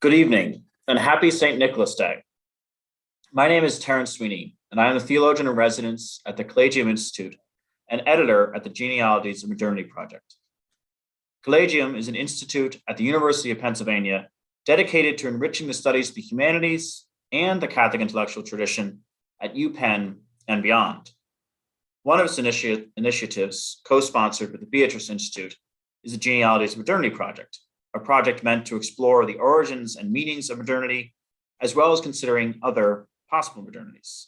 Good evening, and happy St. Nicholas Day. My name is Terrence Sweeney, and I am a theologian in residence at the Collegium Institute and editor at the Genealogies of Modernity project. Collegium is an institute at the University of Pennsylvania dedicated to enriching the studies of the humanities and the Catholic intellectual tradition at UPenn and beyond. One of its initiatives, co-sponsored with the Beatrice Institute, is the Genealogies of Modernity project, a project meant to explore the origins and meanings of modernity, as well as considering other possible modernities.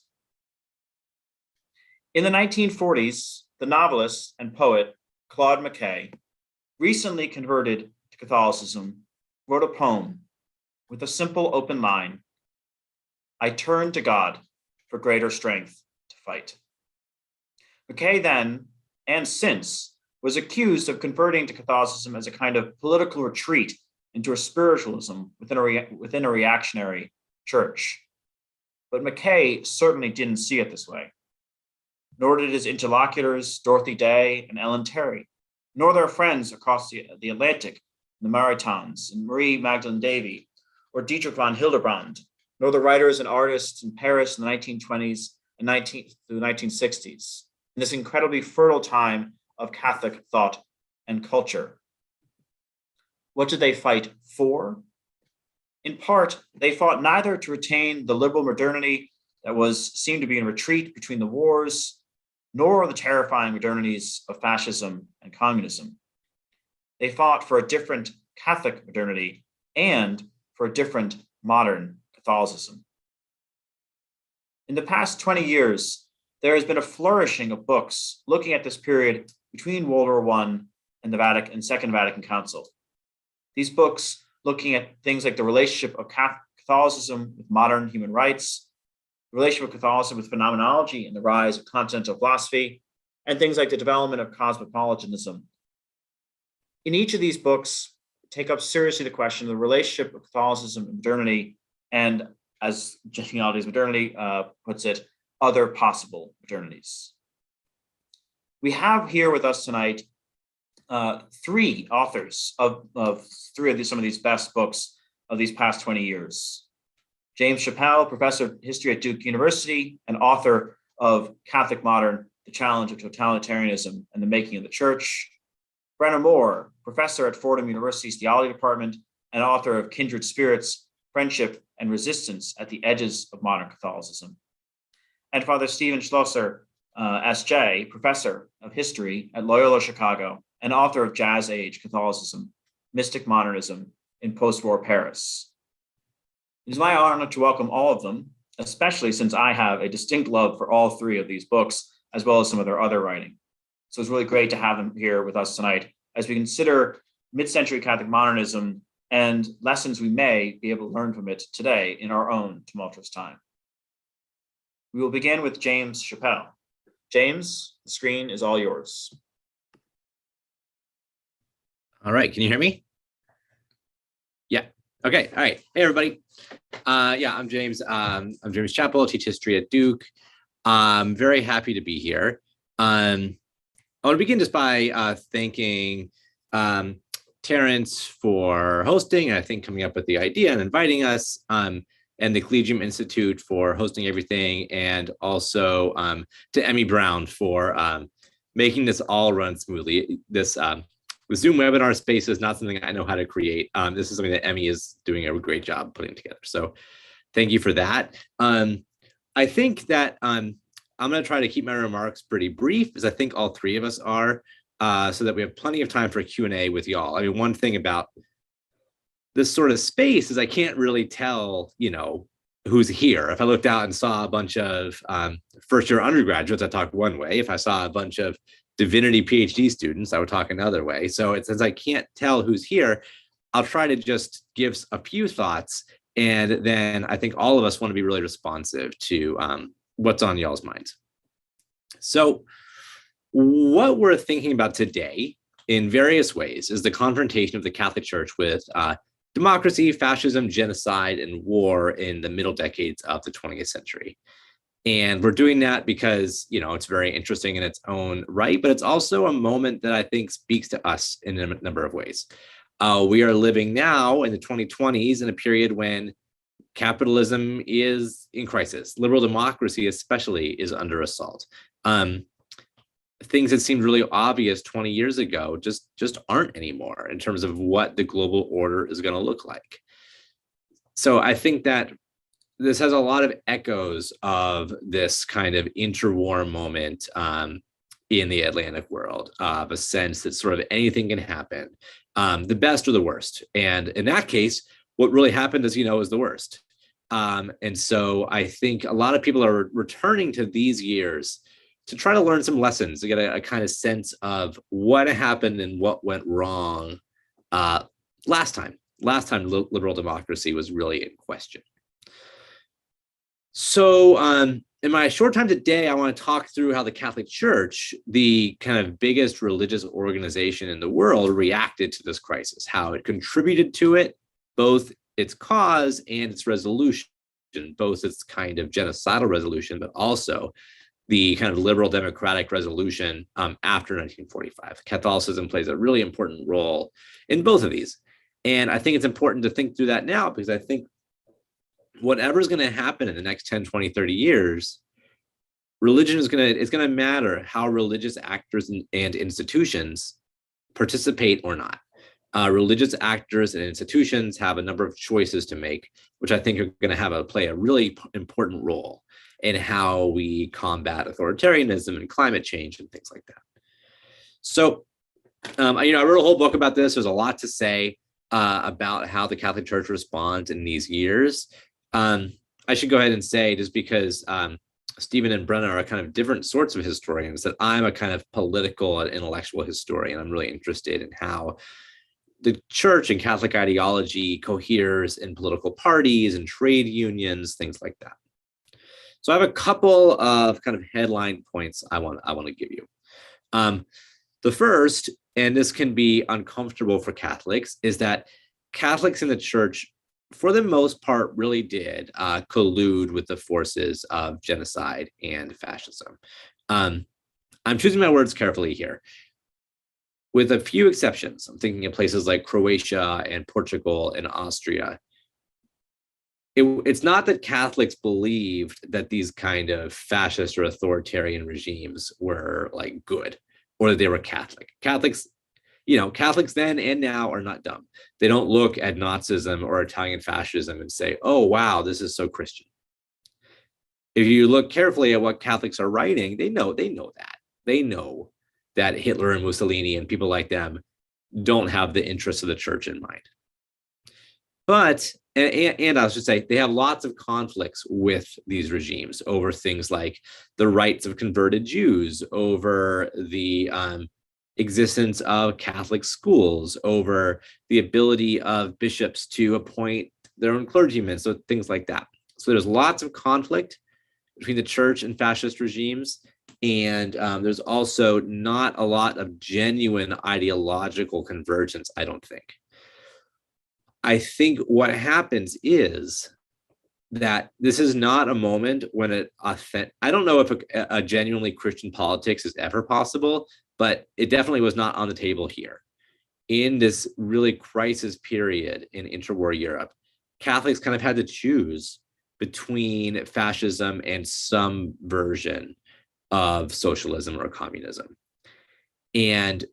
In the 1940s, the novelist and poet Claude McKay, recently converted to Catholicism, wrote a poem with a simple open line: "I turn to God for greater strength to fight." McKay then, and since, was accused of converting to Catholicism as a kind of political retreat into a spiritualism within a reactionary church. But McKay certainly didn't see it this way, nor did his interlocutors, Dorothy Day and Ellen Terry, nor their friends across the Atlantic, the Maritains and Marie Magdalene Davy, or Dietrich von Hildebrand, nor the writers and artists in Paris in the 1920s and through the 1960s, in this incredibly fertile time of Catholic thought and culture. What did they fight for? In part, they fought neither to retain the liberal modernity that seemed to be in retreat between the wars, nor the terrifying modernities of fascism and communism. They fought for a different Catholic modernity and for a different modern Catholicism. In the past 20 years, there has been a flourishing of books looking at this period between World War I and the Second Vatican Council. These books looking at things like the relationship of Catholicism with modern human rights, the relationship of Catholicism with phenomenology and the rise of continental philosophy, and things like the development of cosmopolitanism. In each of these books, take up seriously the question of the relationship of Catholicism and modernity, and as Genealogies of Modernity puts it, other possible modernities. We have here with us tonight three authors of some of these best books of these past 20 years. James Chappel, professor of history at Duke University and author of Catholic Modern, The Challenge of Totalitarianism and the Making of the Church. Brenna Moore, professor at Fordham University's theology department and author of Kindred Spirits, Friendship and Resistance at the Edges of Modern Catholicism. And Father Stephen Schloesser SJ, professor of history at Loyola Chicago and author of Jazz Age Catholicism, Mystic Modernism in Postwar Paris. It is my honor to welcome all of them, especially since I have a distinct love for all three of these books, as well as some of their other writing. So it's really great to have them here with us tonight as we consider mid-century Catholic modernism and lessons we may be able to learn from it today in our own tumultuous time. We will begin with James Chappel. James, the screen is all yours. All right, can you hear me? Yeah, okay, all right. Hey, everybody. I'm James. I'm James Chappel, teach history at Duke. I'm very happy to be here. I want to begin just by thanking Terrence for hosting, and I think coming up with the idea and inviting us, and the Collegium Institute for hosting everything, and also to Emmy Brown for making this all run smoothly. This the Zoom webinar space is not something I know how to create. This is something that Emmy is doing a great job putting together. So thank you for that. I think that I'm going to try to keep my remarks pretty brief, as I think all three of us are, so that we have plenty of time for Q&A with y'all. I mean, one thing about this sort of space is I can't really tell, who's here. If I looked out and saw a bunch of first-year undergraduates, I talk one way. If I saw a bunch of divinity PhD students, I would talk another way. So since I can't tell who's here, I'll try to just give a few thoughts, and then I think all of us want to be really responsive to what's on y'all's minds. So what we're thinking about today in various ways is the confrontation of the Catholic Church with democracy, fascism, genocide, and war in the middle decades of the 20th century. And we're doing that because, it's very interesting in its own right, but it's also a moment that I think speaks to us in a number of ways. We are living now in the 2020s in a period when capitalism is in crisis. Liberal democracy, especially, is under assault. Things that seemed really obvious 20 years ago just aren't anymore in terms of what the global order is going to look like. So I think that this has a lot of echoes of this kind of interwar moment in the Atlantic world, of a sense that sort of anything can happen, the best or the worst. And in that case, what really happened, as you know, is the worst. And so I think a lot of people are returning to these years to try to learn some lessons, to get a kind of sense of what happened and what went wrong last time liberal democracy was really in question. So in my short time today, I want to talk through how the Catholic Church, the kind of biggest religious organization in the world, reacted to this crisis, how it contributed to it, both its cause and its resolution, both its kind of genocidal resolution, but also the kind of liberal democratic resolution after 1945. Catholicism plays a really important role in both of these. And I think it's important to think through that now, because I think whatever is going to happen in the next 10, 20, 30 years, religion is going to matter how religious actors and institutions participate or not. Religious actors and institutions have a number of choices to make, which I think are going to play a really important role in how we combat authoritarianism and climate change and things like that. So, I wrote a whole book about this. There's a lot to say about how the Catholic Church responds in these years. I should go ahead and say, just because Stephen and Brenna are kind of different sorts of historians, that I'm a kind of political and intellectual historian. I'm really interested in how the church and Catholic ideology coheres in political parties and trade unions, things like that. So I have a couple of kind of headline points I want to give you. The first, and this can be uncomfortable for Catholics, is that Catholics in the church, for the most part, really did collude with the forces of genocide and fascism. I'm choosing my words carefully here. With a few exceptions, I'm thinking of places like Croatia and Portugal and Austria. It's not that Catholics believed that these kind of fascist or authoritarian regimes were like good, or that they were Catholic. Catholics then and now are not dumb. They don't look at Nazism or Italian fascism and say, oh, wow, this is so Christian. If you look carefully at what Catholics are writing, they know that. They know that Hitler and Mussolini and people like them don't have the interests of the church in mind. But, and I should say, they have lots of conflicts with these regimes over things like the rights of converted Jews, over the existence of Catholic schools, over the ability of bishops to appoint their own clergymen, so things like that. So there's lots of conflict between the church and fascist regimes, and there's also not a lot of genuine ideological convergence, I don't think. I think what happens is that this is not a moment when I don't know if a genuinely Christian politics is ever possible, but it definitely was not on the table here. In this really crisis period in interwar Europe, Catholics kind of had to choose between fascism and some version of socialism or communism. And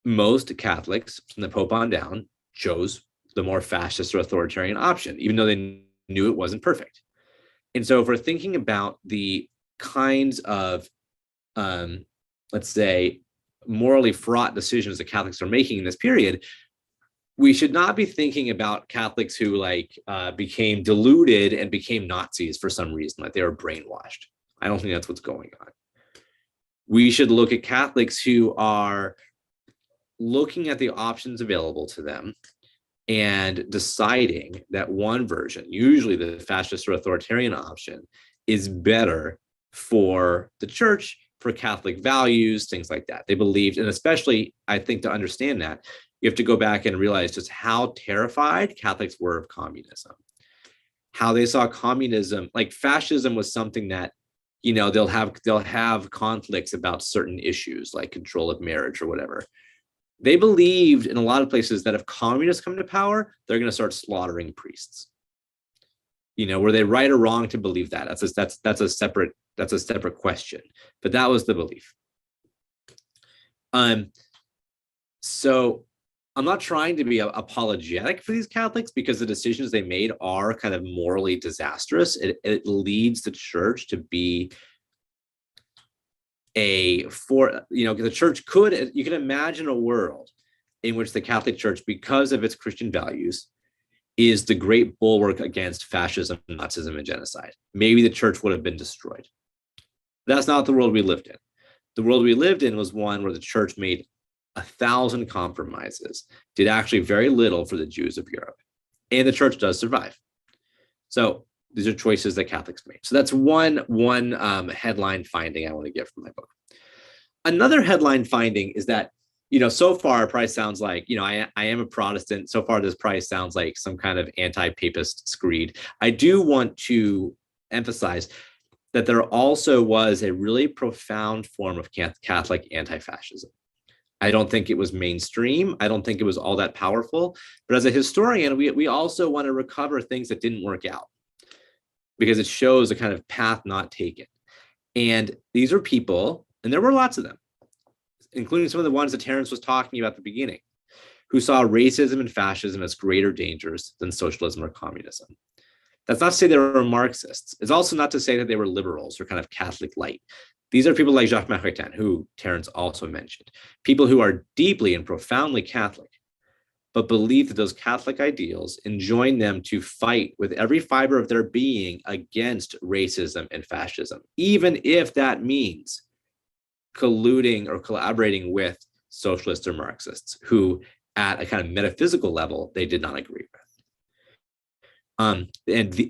most Catholics, from the Pope on down, chose the more fascist or authoritarian option, even though they knew it wasn't perfect. And so if we're thinking about the kinds of, let's say, morally fraught decisions that Catholics are making in this period, we should not be thinking about Catholics who became deluded and became Nazis for some reason, like they were brainwashed. I don't think that's what's going on. We should look at Catholics who are looking at the options available to them and deciding that one version, usually the fascist or authoritarian option, is better for the church, for Catholic values, things like that. They believed, and especially, I think, to understand that, you have to go back and realize just how terrified Catholics were of communism, how they saw communism, like fascism was something that, they'll have conflicts about certain issues like control of marriage or whatever. They believed in a lot of places that if communists come to power, they're going to start slaughtering priests. Were they right or wrong to believe that? That's a separate question. But that was the belief. So I'm not trying to be apologetic for these Catholics, because the decisions they made are kind of morally disastrous. It leads the church to be the church you can imagine a world in which the Catholic Church, because of its Christian values, is the great bulwark against fascism, Nazism, and genocide. Maybe the church would have been destroyed. That's not the world we lived in. The world we lived in was one where the church made 1,000 compromises, did actually very little for the Jews of Europe, and the church does survive. So these are choices that Catholics made. So that's one headline finding I want to give from my book. Another headline finding is that, so far it probably sounds like, I am a Protestant. So far this probably sounds like some kind of anti-papist screed. I do want to emphasize that there also was a really profound form of Catholic anti-fascism. I don't think it was mainstream. I don't think it was all that powerful. But as a historian, we also want to recover things that didn't work out, because it shows a kind of path not taken. And these are people, and there were lots of them, including some of the ones that Terence was talking about at the beginning, who saw racism and fascism as greater dangers than socialism or communism. That's not to say they were Marxists. It's also not to say that they were liberals or kind of Catholic light. These are people like Jacques Maritain, who Terence also mentioned, people who are deeply and profoundly Catholic, but believe that those Catholic ideals enjoin them to fight with every fiber of their being against racism and fascism, even if that means colluding or collaborating with socialists or Marxists, who at a kind of metaphysical level, they did not agree with.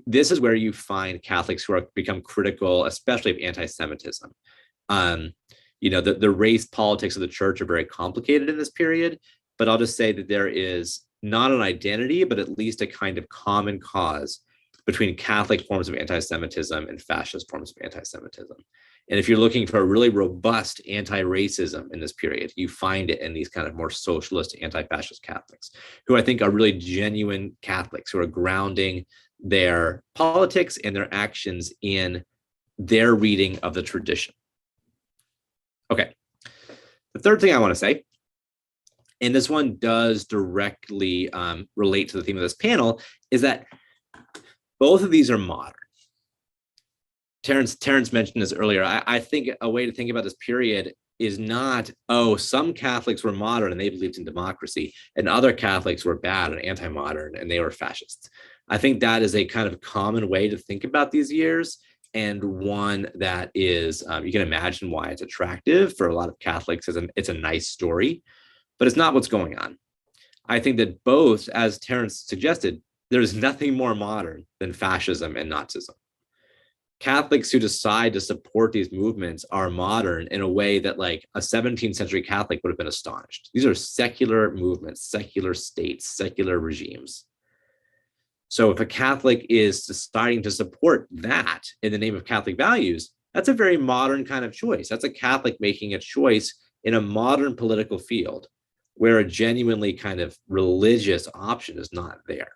This is where you find Catholics who are become critical, especially of anti-Semitism. The race politics of the church are very complicated in this period, but I'll just say that there is not an identity, but at least a kind of common cause between Catholic forms of anti-Semitism and fascist forms of anti-Semitism. And if you're looking for a really robust anti-racism in this period, you find it in these kind of more socialist anti-fascist Catholics, who I think are really genuine Catholics, who are grounding their politics and their actions in their reading of the tradition. Okay, the third thing I want to say, and this one does directly relate to the theme of this panel, is that both of these are modern. Terence mentioned this earlier. I think a way to think about this period is not, some Catholics were modern and they believed in democracy, and other Catholics were bad and anti-modern and they were fascists. I think that is a kind of common way to think about these years, and one that is, you can imagine why it's attractive for a lot of Catholics. It's a nice story, but it's not what's going on. I think that both, as Terence suggested, there's nothing more modern than fascism and Nazism. Catholics who decide to support these movements are modern in a way that like a 17th century Catholic would have been astonished. These are secular movements, secular states, secular regimes. So if a Catholic is deciding to support that in the name of Catholic values, that's a very modern kind of choice. That's a Catholic making a choice in a modern political field where a genuinely kind of religious option is not there.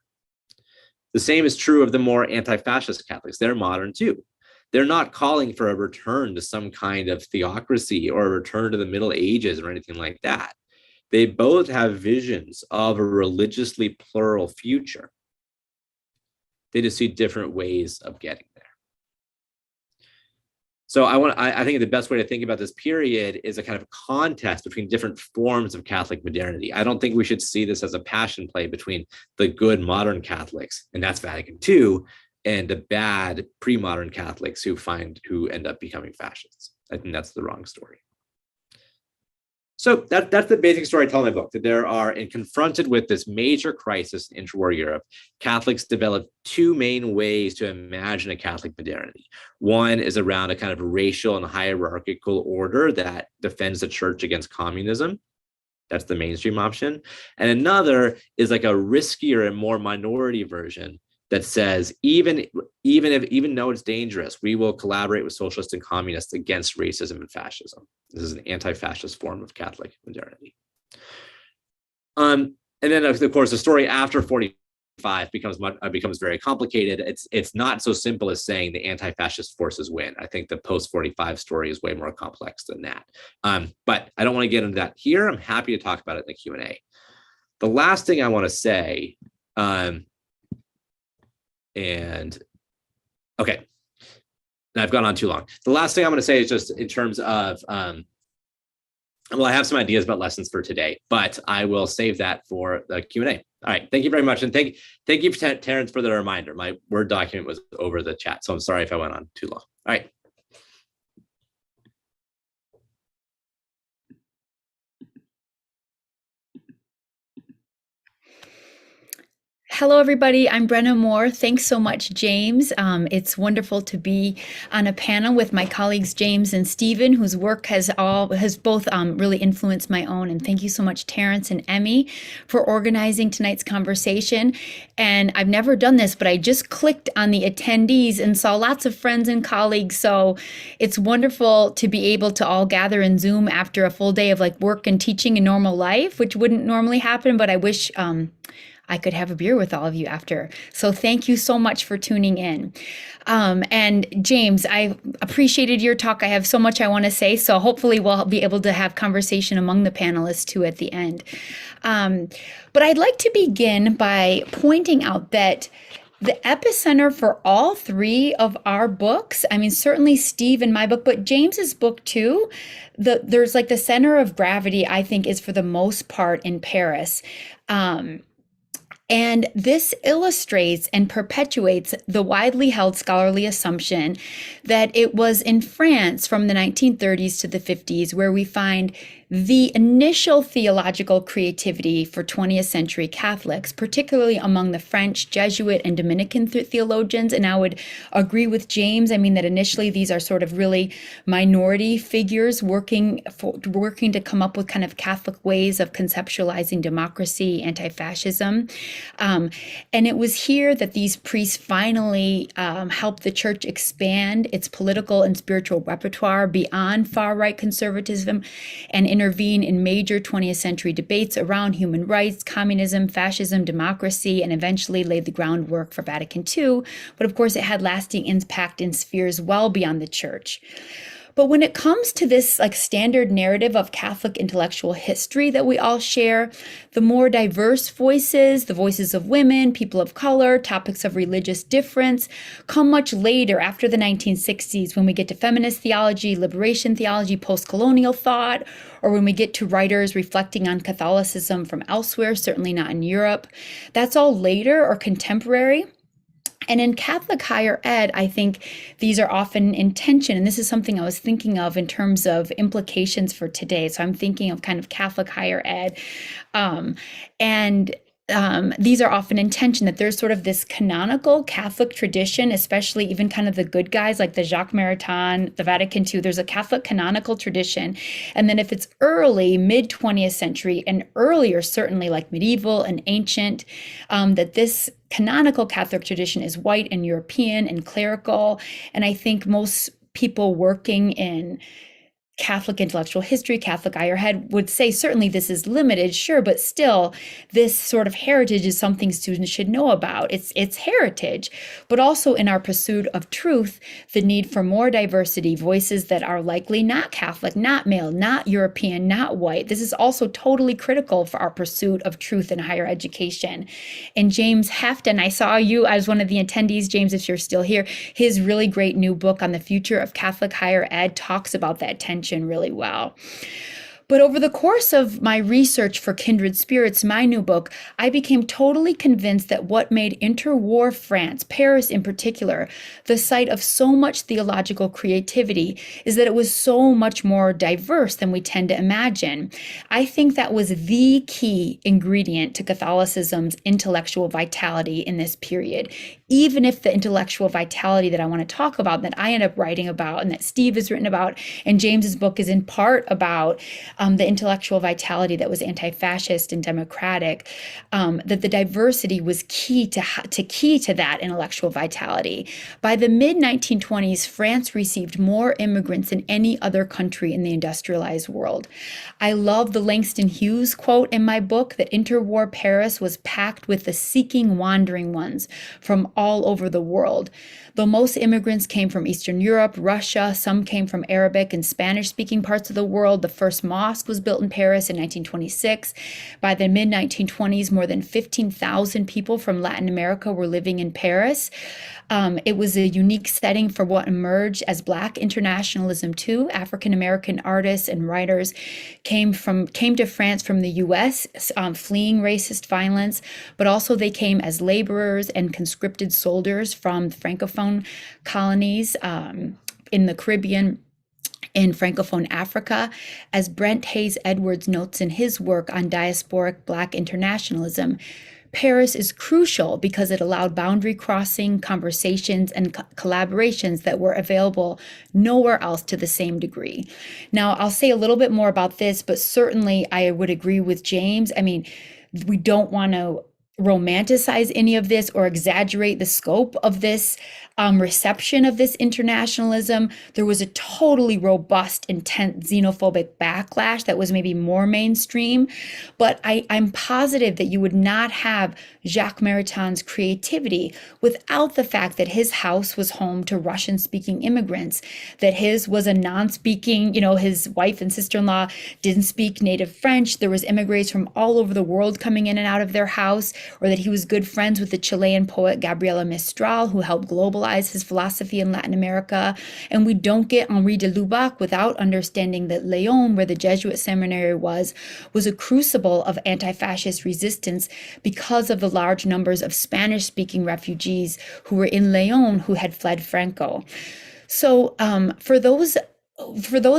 The same is true of the more anti-fascist Catholics. They're modern too. They're not calling for a return to some kind of theocracy or a return to the Middle Ages or anything like that. They both have visions of a religiously plural future. They just see different ways of getting there. So I think the best way to think about this period is a kind of contest between different forms of Catholic modernity. I don't think we should see this as a passion play between the good modern Catholics, and that's Vatican II, and the bad pre-modern Catholics who end up becoming fascists. I think that's the wrong story. So that's the basic story I tell in my book, that there are, and confronted with this major crisis in interwar Europe, Catholics developed two main ways to imagine a Catholic modernity. One is around a kind of racial and hierarchical order that defends the church against communism. That's the mainstream option. And another is like a riskier and more minority version that says, even though it's dangerous, we will collaborate with socialists and communists against racism and fascism. This is an anti-fascist form of Catholic modernity. And then of course the story after 45 becomes very complicated. It's not so simple as saying the anti-fascist forces win. I think the post-45 story is way more complex than that. But I don't want to get into that here. I'm happy to talk about it in the Q&A. The last thing I want to say, and okay, now I've gone on too long. The last thing I'm going to say is just in terms of, well, I have some ideas about lessons for today, but I will save that for the Q&A. All right, thank you very much. And thank you, Terrence, for the reminder. My Word document was over the chat, so I'm sorry if I went on too long. All right. Hello, everybody. I'm Brenna Moore. Thanks so much, James. It's wonderful to be on a panel with my colleagues, James and Stephen, whose work has both really influenced my own. And thank you so much, Terrence and Emmy, for organizing tonight's conversation. And I've never done this, but I just clicked on the attendees and saw lots of friends and colleagues. So it's wonderful to be able to all gather in Zoom after a full day of like work and teaching in normal life, which wouldn't normally happen, but I wish I could have a beer with all of you after. So thank you so much for tuning in. And James, I appreciated your talk. I have so much I want to say, so hopefully we'll be able to have conversation among the panelists too at the end. But I'd like to begin by pointing out that the epicenter for all three of our books, I mean, certainly Steve and my book, but James's book too, there's like the center of gravity, I think, is for the most part in Paris. And this illustrates and perpetuates the widely held scholarly assumption that it was in France from the 1930s to the 50s where we find the initial theological creativity for 20th century Catholics, particularly among the French, Jesuit, and Dominican theologians. And I would agree with James. I mean, that initially these are sort of really minority figures working to come up with kind of Catholic ways of conceptualizing democracy, anti-fascism. And it was here that these priests finally helped the church expand its political and spiritual repertoire beyond far-right conservatism and intervene in major 20th century debates around human rights, communism, fascism, democracy, and eventually laid the groundwork for Vatican II. But of course, it had lasting impact in spheres well beyond the church. But when it comes to this like standard narrative of Catholic intellectual history that we all share, the more diverse voices, the voices of women, people of color, topics of religious difference, come much later after the 1960s when we get to feminist theology, liberation theology, post-colonial thought, or when we get to writers reflecting on Catholicism from elsewhere, certainly not in Europe. That's all later or contemporary. And in Catholic higher ed, I think these are often in tension. And this is something I was thinking of in terms of implications for today. So I'm thinking of kind of Catholic higher ed. These are often in tension, that there's sort of this canonical Catholic tradition, especially even kind of the good guys like the Jacques Maritain, the Vatican II, there's a Catholic canonical tradition. And then if it's early, mid 20th century and earlier, certainly like medieval and ancient, that this canonical Catholic tradition is white and European and clerical. And I think most people working in Catholic intellectual history, Catholic higher ed would say certainly this is limited, sure, but still this sort of heritage is something students should know about. It's heritage, but also in our pursuit of truth, the need for more diversity, voices that are likely not Catholic, not male, not European, not white. This is also totally critical for our pursuit of truth in higher education. And James Hefton, I saw you as one of the attendees, James, if you're still here, his really great new book on the future of Catholic higher ed talks about that tension really well. But over the course of my research for Kindred Spirits, my new book, I became totally convinced that what made interwar France, Paris in particular, the site of so much theological creativity is that it was so much more diverse than we tend to imagine. I think that was the key ingredient to Catholicism's intellectual vitality in this period. Even if the intellectual vitality that I want to talk about, that I end up writing about, and that Steve has written about, and James's book is in part about, the intellectual vitality that was anti-fascist and democratic, that the diversity was key to that intellectual vitality. By the mid-1920s, France received more immigrants than any other country in the industrialized world. I love the Langston Hughes quote in my book that interwar Paris was packed with the seeking wandering ones from all over the world. Though most immigrants came from Eastern Europe, Russia, some came from Arabic and Spanish-speaking parts of the world. The first mosque was built in Paris in 1926. By the mid-1920s, more than 15,000 people from Latin America were living in Paris. It was a unique setting for what emerged as Black internationalism too. African-American artists and writers came to France from the U.S., fleeing racist violence, but also they came as laborers and conscripted soldiers from the Francophone colonies in the Caribbean, in Francophone Africa. As Brent Hayes Edwards notes in his work on diasporic Black internationalism, Paris is crucial because it allowed boundary crossing conversations and collaborations that were available nowhere else to the same degree. Now, I'll say a little bit more about this, but certainly I would agree with James. I mean, we don't want to romanticize any of this or exaggerate the scope of this reception of this internationalism. There was a totally robust, intense xenophobic backlash that was maybe more mainstream, but I'm positive that you would not have Jacques Maritains' creativity without the fact that his house was home to Russian-speaking immigrants, that his was a non-speaking, his wife and sister-in-law didn't speak native French. There was immigrants from all over the world coming in and out of their house, or that he was good friends with the Chilean poet Gabriela Mistral, who helped globalize his philosophy in Latin America. And we don't get Henri de Lubac without understanding that Leon, where the Jesuit seminary was a crucible of anti-fascist resistance because of the large numbers of Spanish-speaking refugees who were in Leon who had fled Franco. So for those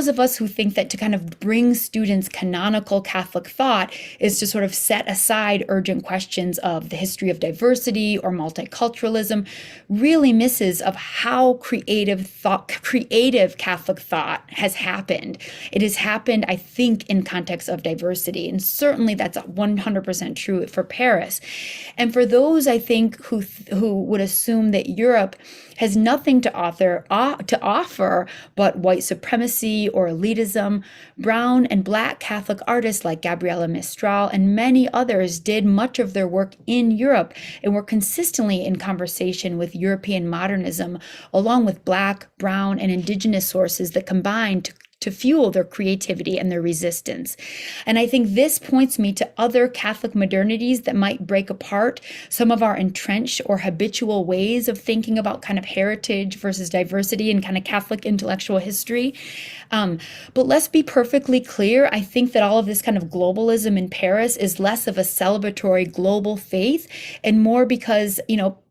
of us who think that to kind of bring students canonical Catholic thought is to sort of set aside urgent questions of the history of diversity or multiculturalism, really misses of how creative Catholic thought has happened. It has happened, I think, in context of diversity, and certainly that's 100% true for Paris. And for those, I think, who would assume that Europe has nothing to offer but white supremacy or elitism, brown and Black Catholic artists like Gabriela Mistral and many others did much of their work in Europe and were consistently in conversation with European modernism, along with Black, brown, and indigenous sources that combined to fuel their creativity and their resistance. And I think this points me to other Catholic modernities that might break apart some of our entrenched or habitual ways of thinking about kind of heritage versus diversity and kind of Catholic intellectual history. But let's be perfectly clear. I think that all of this kind of globalism in Paris is less of a celebratory global faith and more because,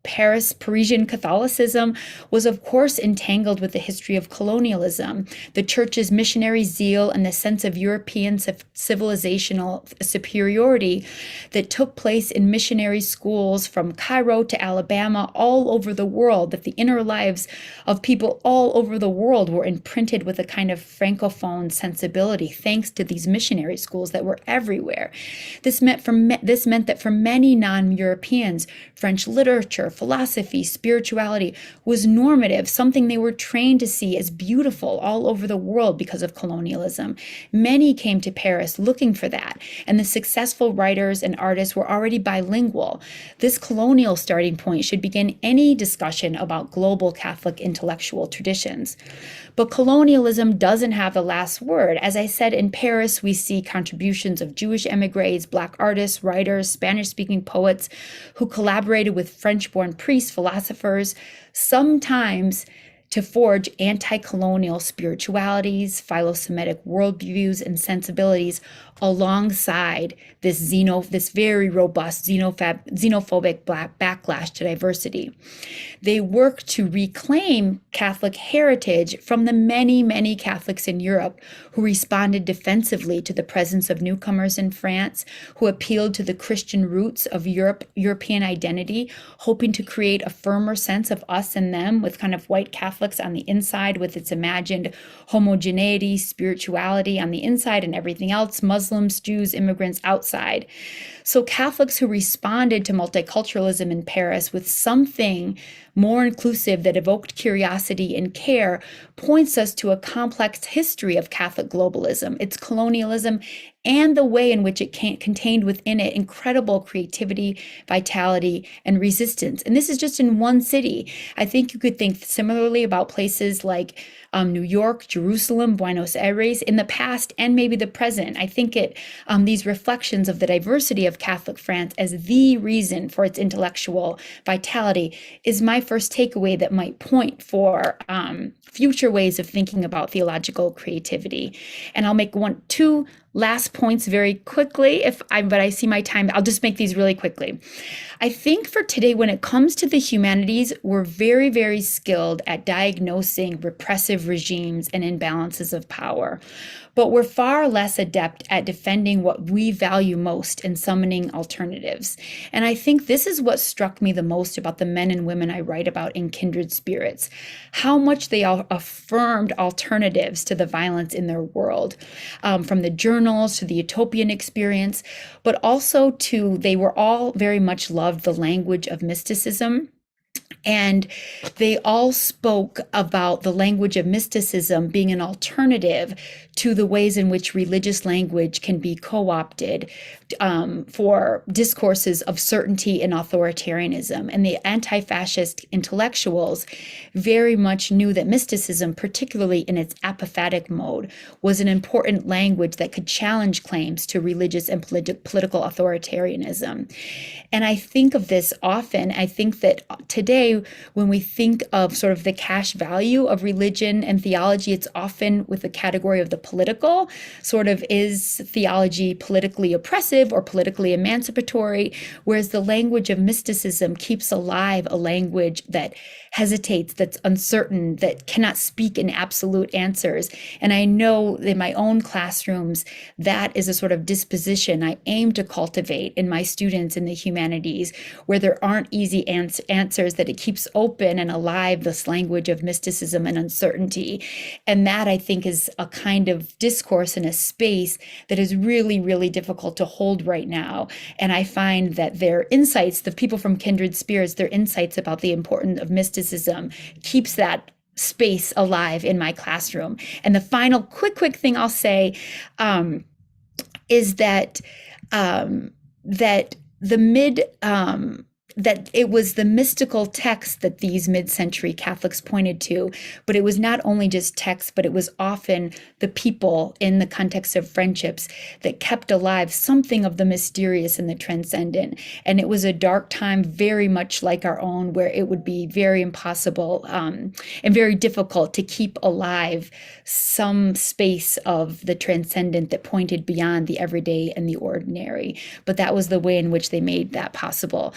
Parisian Catholicism was, of course, entangled with the history of colonialism, the church's missionary zeal, and the sense of European civilizational superiority that took place in missionary schools from Cairo to Alabama all over the world, that the inner lives of people all over the world were imprinted with a kind of Francophone sensibility, thanks to these missionary schools that were everywhere. This meant that for many non-Europeans, French literature, philosophy, spirituality was normative, something they were trained to see as beautiful all over the world because of colonialism. Many came to Paris looking for that, and the successful writers and artists were already bilingual. This colonial starting point should begin any discussion about global Catholic intellectual traditions. But colonialism doesn't have the last word. As I said, in Paris, we see contributions of Jewish emigres, Black artists, writers, Spanish-speaking poets who collaborated with French-born priests, philosophers, sometimes to forge anti-colonial spiritualities, philo-Semitic worldviews, and sensibilities alongside this very robust xenophobic Black backlash to diversity. They work to reclaim Catholic heritage from the many, many Catholics in Europe who responded defensively to the presence of newcomers in France, who appealed to the Christian roots of European identity, hoping to create a firmer sense of us and them with kind of white Catholic Catholics on the inside with its imagined homogeneity, spirituality on the inside, and everything else, Muslims, Jews, immigrants outside. So Catholics who responded to multiculturalism in Paris with something more inclusive that evoked curiosity and care points us to a complex history of Catholic globalism, its colonialism, and the way in which it contained within it incredible creativity, vitality, and resistance. And this is just in one city. I think you could think similarly about places like New York, Jerusalem, Buenos Aires in the past and maybe the present. I think these reflections of the diversity of Catholic France as the reason for its intellectual vitality is my first takeaway that might point for future ways of thinking about theological creativity. And I'll make two last points very quickly, but I see my time. I'll just make these really quickly. I think for today, when it comes to the humanities, we're very, very skilled at diagnosing repressive regimes and imbalances of power. But we're far less adept at defending what we value most and summoning alternatives. And I think this is what struck me the most about the men and women I write about in Kindred Spirits, how much they all affirmed alternatives to the violence in their world, from the journals to the utopian experience, but also they were all very much loved the language of mysticism. And they all spoke about the language of mysticism being an alternative to the ways in which religious language can be co-opted for discourses of certainty and authoritarianism. And the anti-fascist intellectuals very much knew that mysticism, particularly in its apophatic mode, was an important language that could challenge claims to religious and political authoritarianism. And I think of this often. I think that today, when we think of sort of the cash value of religion and theology, it's often with the category of the political, sort of is theology politically oppressive or politically emancipatory, whereas the language of mysticism keeps alive a language that hesitates, that's uncertain, that cannot speak in absolute answers. And I know in my own classrooms, that is a sort of disposition I aim to cultivate in my students in the humanities, where there aren't easy answers, that it keeps open and alive this language of mysticism and uncertainty. And that, I think, is a kind of discourse in a space that is really, really difficult to hold right now. And I find that their insights, the people from Kindred Spirits, their insights about the importance of mysticism keeps that space alive in my classroom. And the final quick thing I'll say is that that it was the mystical text that these mid-century Catholics pointed to, but it was not only just text, but it was often the people in the context of friendships that kept alive something of the mysterious and the transcendent. And it was a dark time very much like our own, where it would be very impossible and very difficult to keep alive some space of the transcendent that pointed beyond the everyday and the ordinary. But that was the way in which they made that possible.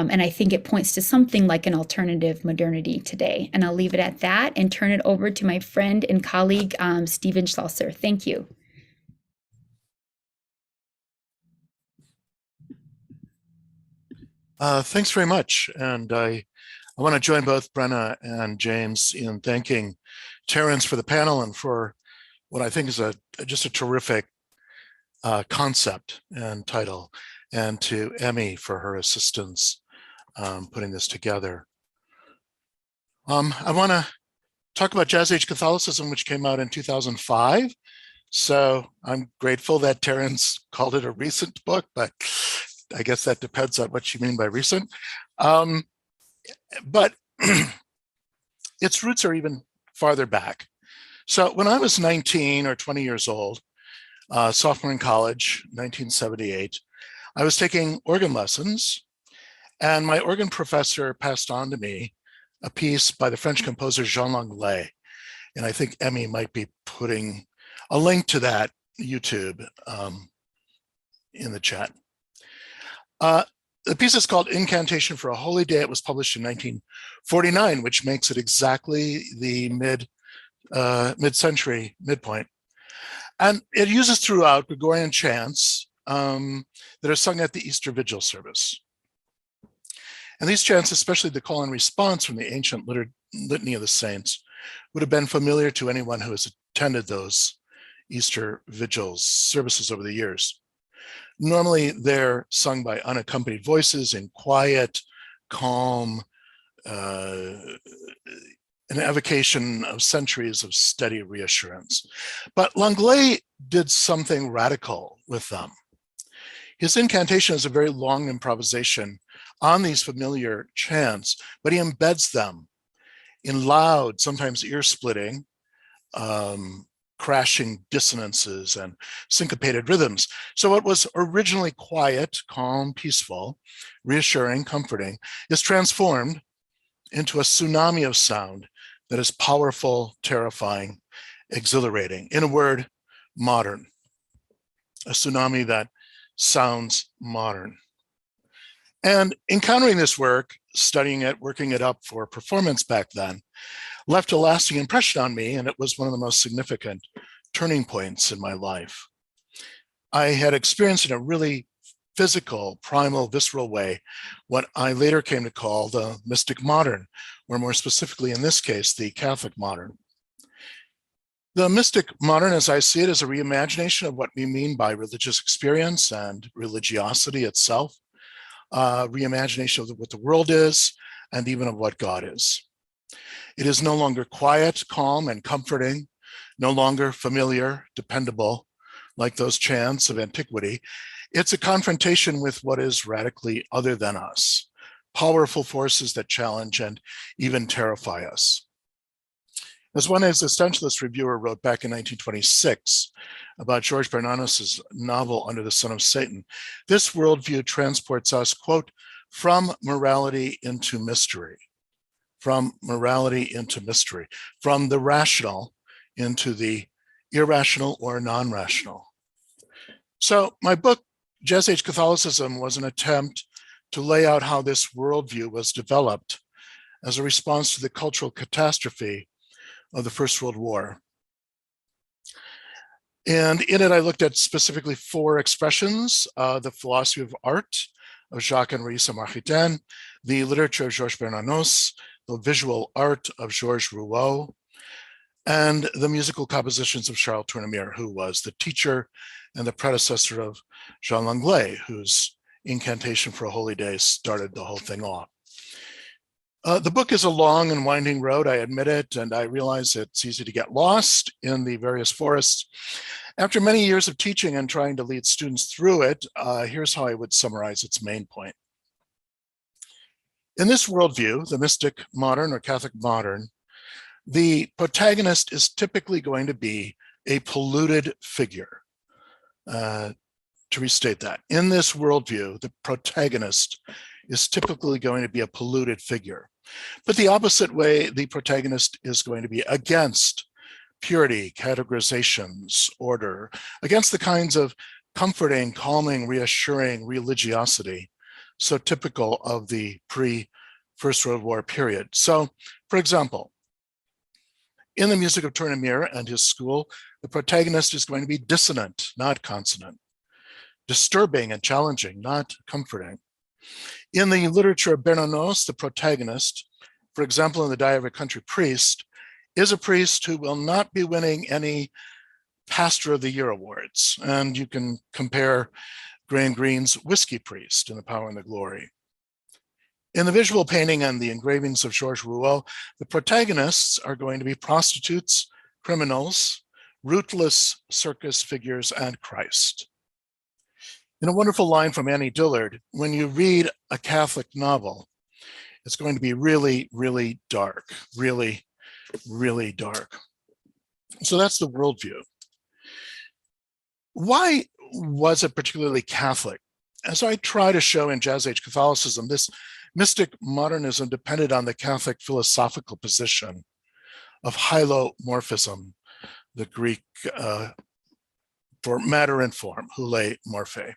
And I think it points to something like an alternative modernity today. And I'll leave it at that and turn it over to my friend and colleague, Stephen Schloesser. Thank you. Thanks very much. And I want to join both Brenna and James in thanking Terence for the panel and for what I think is just a terrific concept and title, and to Emmy for her assistance putting this together. I want to talk about Jazz Age Catholicism, which came out in 2005. So I'm grateful that Terence called it a recent book, but I guess that depends on what you mean by recent. But its roots are even farther back. So when I was 19 or 20 years old, sophomore in college, 1978, I was taking organ lessons, and my organ professor passed on to me a piece by the French composer Jean Langlais. And I think Emmy might be putting a link to that YouTube in the chat. The piece is called Incantation for a Holy Day. It was published in 1949, which makes it exactly the mid-century midpoint. And it uses throughout Gregorian chants that are sung at the Easter Vigil service. And these chants, especially the call and response from the ancient Litany of the Saints, would have been familiar to anyone who has attended those Easter vigils services over the years. Normally, they're sung by unaccompanied voices in quiet, calm, an evocation of centuries of steady reassurance. But Lenglet did something radical with them. His incantation is a very long improvisation on these familiar chants, but he embeds them in loud, sometimes ear-splitting, crashing dissonances and syncopated rhythms. So what was originally quiet, calm, peaceful, reassuring, comforting, is transformed into a tsunami of sound that is powerful, terrifying, exhilarating. In a word, modern. A tsunami that sounds modern. And encountering this work, studying it, working it up for performance back then, left a lasting impression on me, and it was one of the most significant turning points in my life. I had experienced in a really physical, primal, visceral way what I later came to call the mystic modern, or more specifically in this case, the Catholic modern. The mystic modern, as I see it, is a reimagination of what we mean by religious experience and religiosity itself, reimagination of what the world is, and even of what God is. It is no longer quiet, calm, and comforting, no longer familiar, dependable, like those chants of antiquity. It's a confrontation with what is radically other than us, powerful forces that challenge and even terrify us. As one existentialist reviewer wrote back in 1926 about Georges Bernanos' novel Under the Son of Satan, this worldview transports us, quote, from morality into mystery, from morality into mystery, from the rational into the irrational or non-rational. So my book, Jazz Age Catholicism, was an attempt to lay out how this worldview was developed as a response to the cultural catastrophe of the First World War. And in it, I looked at specifically 4 expressions: the philosophy of art of Jacques-Henri Maritains, the literature of Georges Bernanos, the visual art of Georges Rouault, and the musical compositions of Charles Tournemire, who was the teacher and the predecessor of Jean Lenglet, whose incantation for a holy day started the whole thing off. The book is a long and winding road, I admit it, and I realize it's easy to get lost in the various forests. After many years of teaching and trying to lead students through it, here's how I would summarize its main point. In this worldview, the mystic modern or Catholic modern, the protagonist is typically going to be a polluted figure. To restate that, in this worldview, the protagonist is typically going to be a polluted figure. But the opposite way, the protagonist is going to be against purity, categorizations, order, against the kinds of comforting, calming, reassuring religiosity so typical of the pre-First World War period. So, for example, in the music of Tournemire and his school, the protagonist is going to be dissonant, not consonant, disturbing and challenging, not comforting. In the literature of Bernanos, the protagonist, for example, in the Diary of a Country Priest, is a priest who will not be winning any Pastor of the Year awards. And you can compare Graham Greene's Whiskey Priest in The Power and the Glory. In the visual painting and the engravings of Georges Rouault, the protagonists are going to be prostitutes, criminals, ruthless circus figures, and Christ. In a wonderful line from Annie Dillard, when you read a Catholic novel, it's going to be really, really dark, really, really dark. So that's the worldview. Why was it particularly Catholic? As I try to show in Jazz Age Catholicism, this mystic modernism depended on the Catholic philosophical position of hylomorphism, the Greek for matter and form, hule morphe.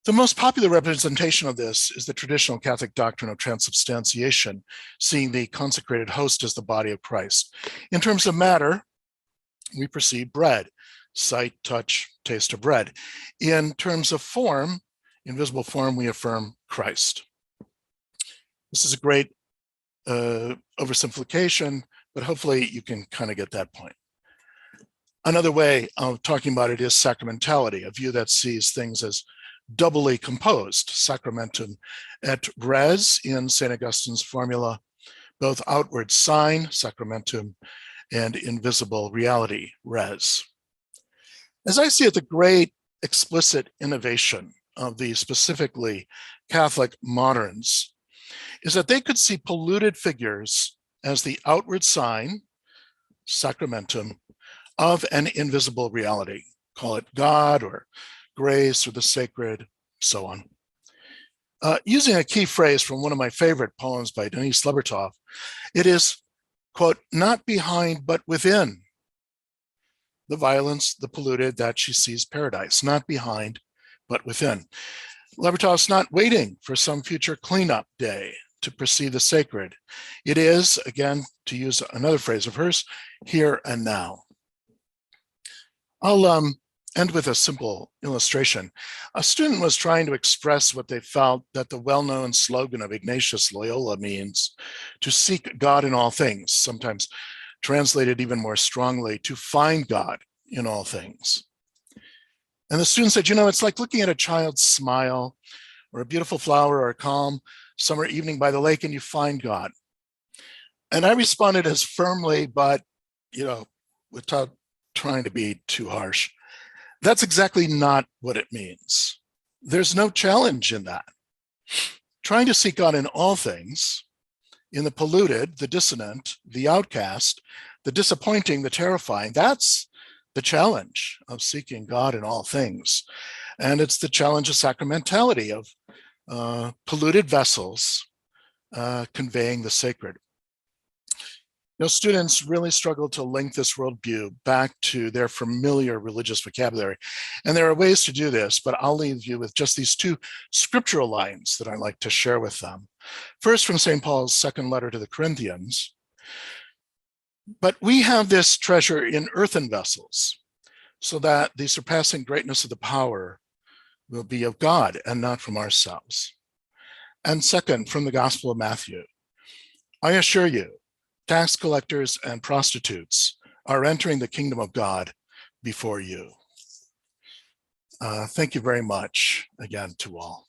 The most popular representation of this is the traditional Catholic doctrine of transubstantiation, seeing the consecrated host as the body of Christ. In terms of matter, we perceive bread, sight, touch, taste of bread. In terms of form, invisible form, we affirm Christ. This is a great oversimplification, but hopefully you can kind of get that point. Another way of talking about it is sacramentality, a view that sees things as doubly composed, sacramentum et res in St. Augustine's formula, both outward sign, sacramentum, and invisible reality, res. As I see it, the great explicit innovation of the specifically Catholic moderns is that they could see polluted figures as the outward sign, sacramentum, of an invisible reality. Call it God or grace or the sacred, so on. Using a key phrase from one of my favorite poems by Denise Lebertov, it is, quote, not behind but within the violence, the polluted, that she sees paradise, not behind but within. Lebertov's not waiting for some future cleanup day to perceive the sacred. It is, again, to use another phrase of hers, here and now. I'll end with a simple illustration. A student was trying to express what they felt that the well-known slogan of Ignatius Loyola means: to seek God in all things, sometimes translated even more strongly, to find God in all things. And the student said, it's like looking at a child's smile or a beautiful flower or a calm summer evening by the lake and you find God. And I responded as firmly, but, without trying to be too harsh. That's exactly not what it means. There's no challenge in that. Trying to seek God in all things, in the polluted, the dissonant, the outcast, the disappointing, the terrifying, that's the challenge of seeking God in all things. And it's the challenge of sacramentality, of polluted vessels conveying the sacred. Students really struggle to link this worldview back to their familiar religious vocabulary. And there are ways to do this, but I'll leave you with just these two scriptural lines that I'd like to share with them. First, from St. Paul's second letter to the Corinthians. But we have this treasure in earthen vessels, so that the surpassing greatness of the power will be of God and not from ourselves. And second, from the Gospel of Matthew. I assure you, tax collectors and prostitutes are entering the kingdom of God before you. Thank you very much again to all.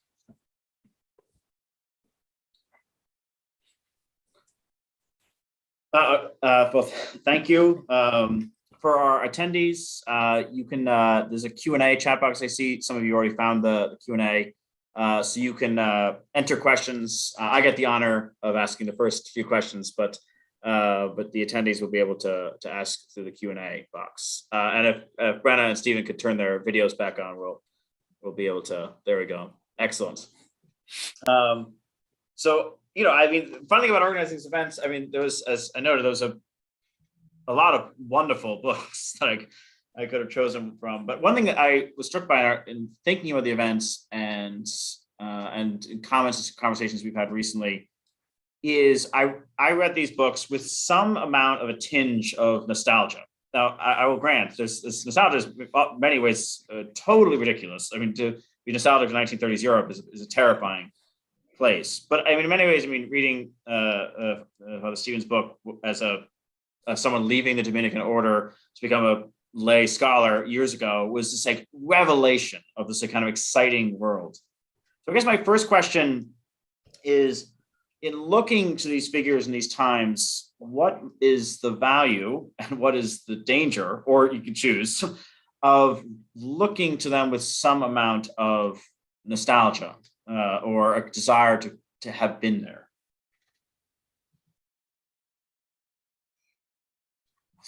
Well, thank you. For our attendees, you can, there's a Q&A chat box. I see some of you already found the Q&A. So you can enter questions. I get the honor of asking the first few questions, but the attendees will be able to ask through the Q&A box. And if Brenna and Stephen could turn their videos back on, we'll be able to. There we go. Excellent. So, fun thing about organizing these events, there was, as I noted, there was a lot of wonderful books that I could have chosen from. But one thing that I was struck by in thinking about the events and in conversations we've had recently is I read these books with some amount of a tinge of nostalgia. Now, I will grant this nostalgia is in many ways totally ridiculous. To be nostalgic for 1930s Europe is a terrifying place. But in many ways, reading Father Stephen's book as someone leaving the Dominican order to become a lay scholar years ago was this revelation of this kind of exciting world. So I guess my first question is, in looking to these figures in these times, what is the value and what is the danger, or you can choose, of looking to them with some amount of nostalgia or a desire to have been there?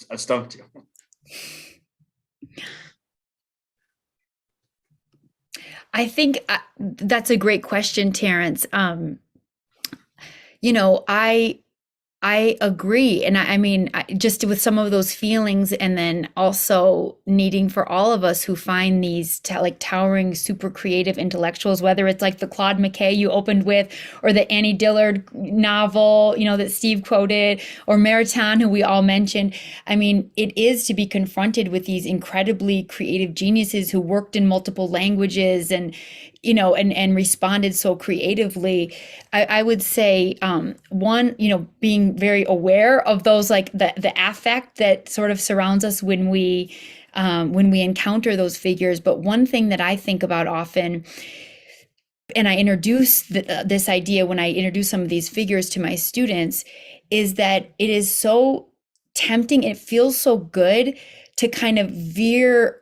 I stumped you. I think that's a great question, Terrence. I agree. And just with some of those feelings, and then also needing for all of us who find these towering, super creative intellectuals, whether it's like the Claude McKay you opened with, or the Annie Dillard novel, that Steve quoted, or Maritains, who we all mentioned. It is to be confronted with these incredibly creative geniuses who worked in multiple languages and and responded so creatively. I would say, one, being very aware of those, like the affect that sort of surrounds us when we encounter those figures. But one thing that I think about often, and I introduce this idea when I introduce some of these figures to my students, is that it is so tempting. It feels so good to kind of veer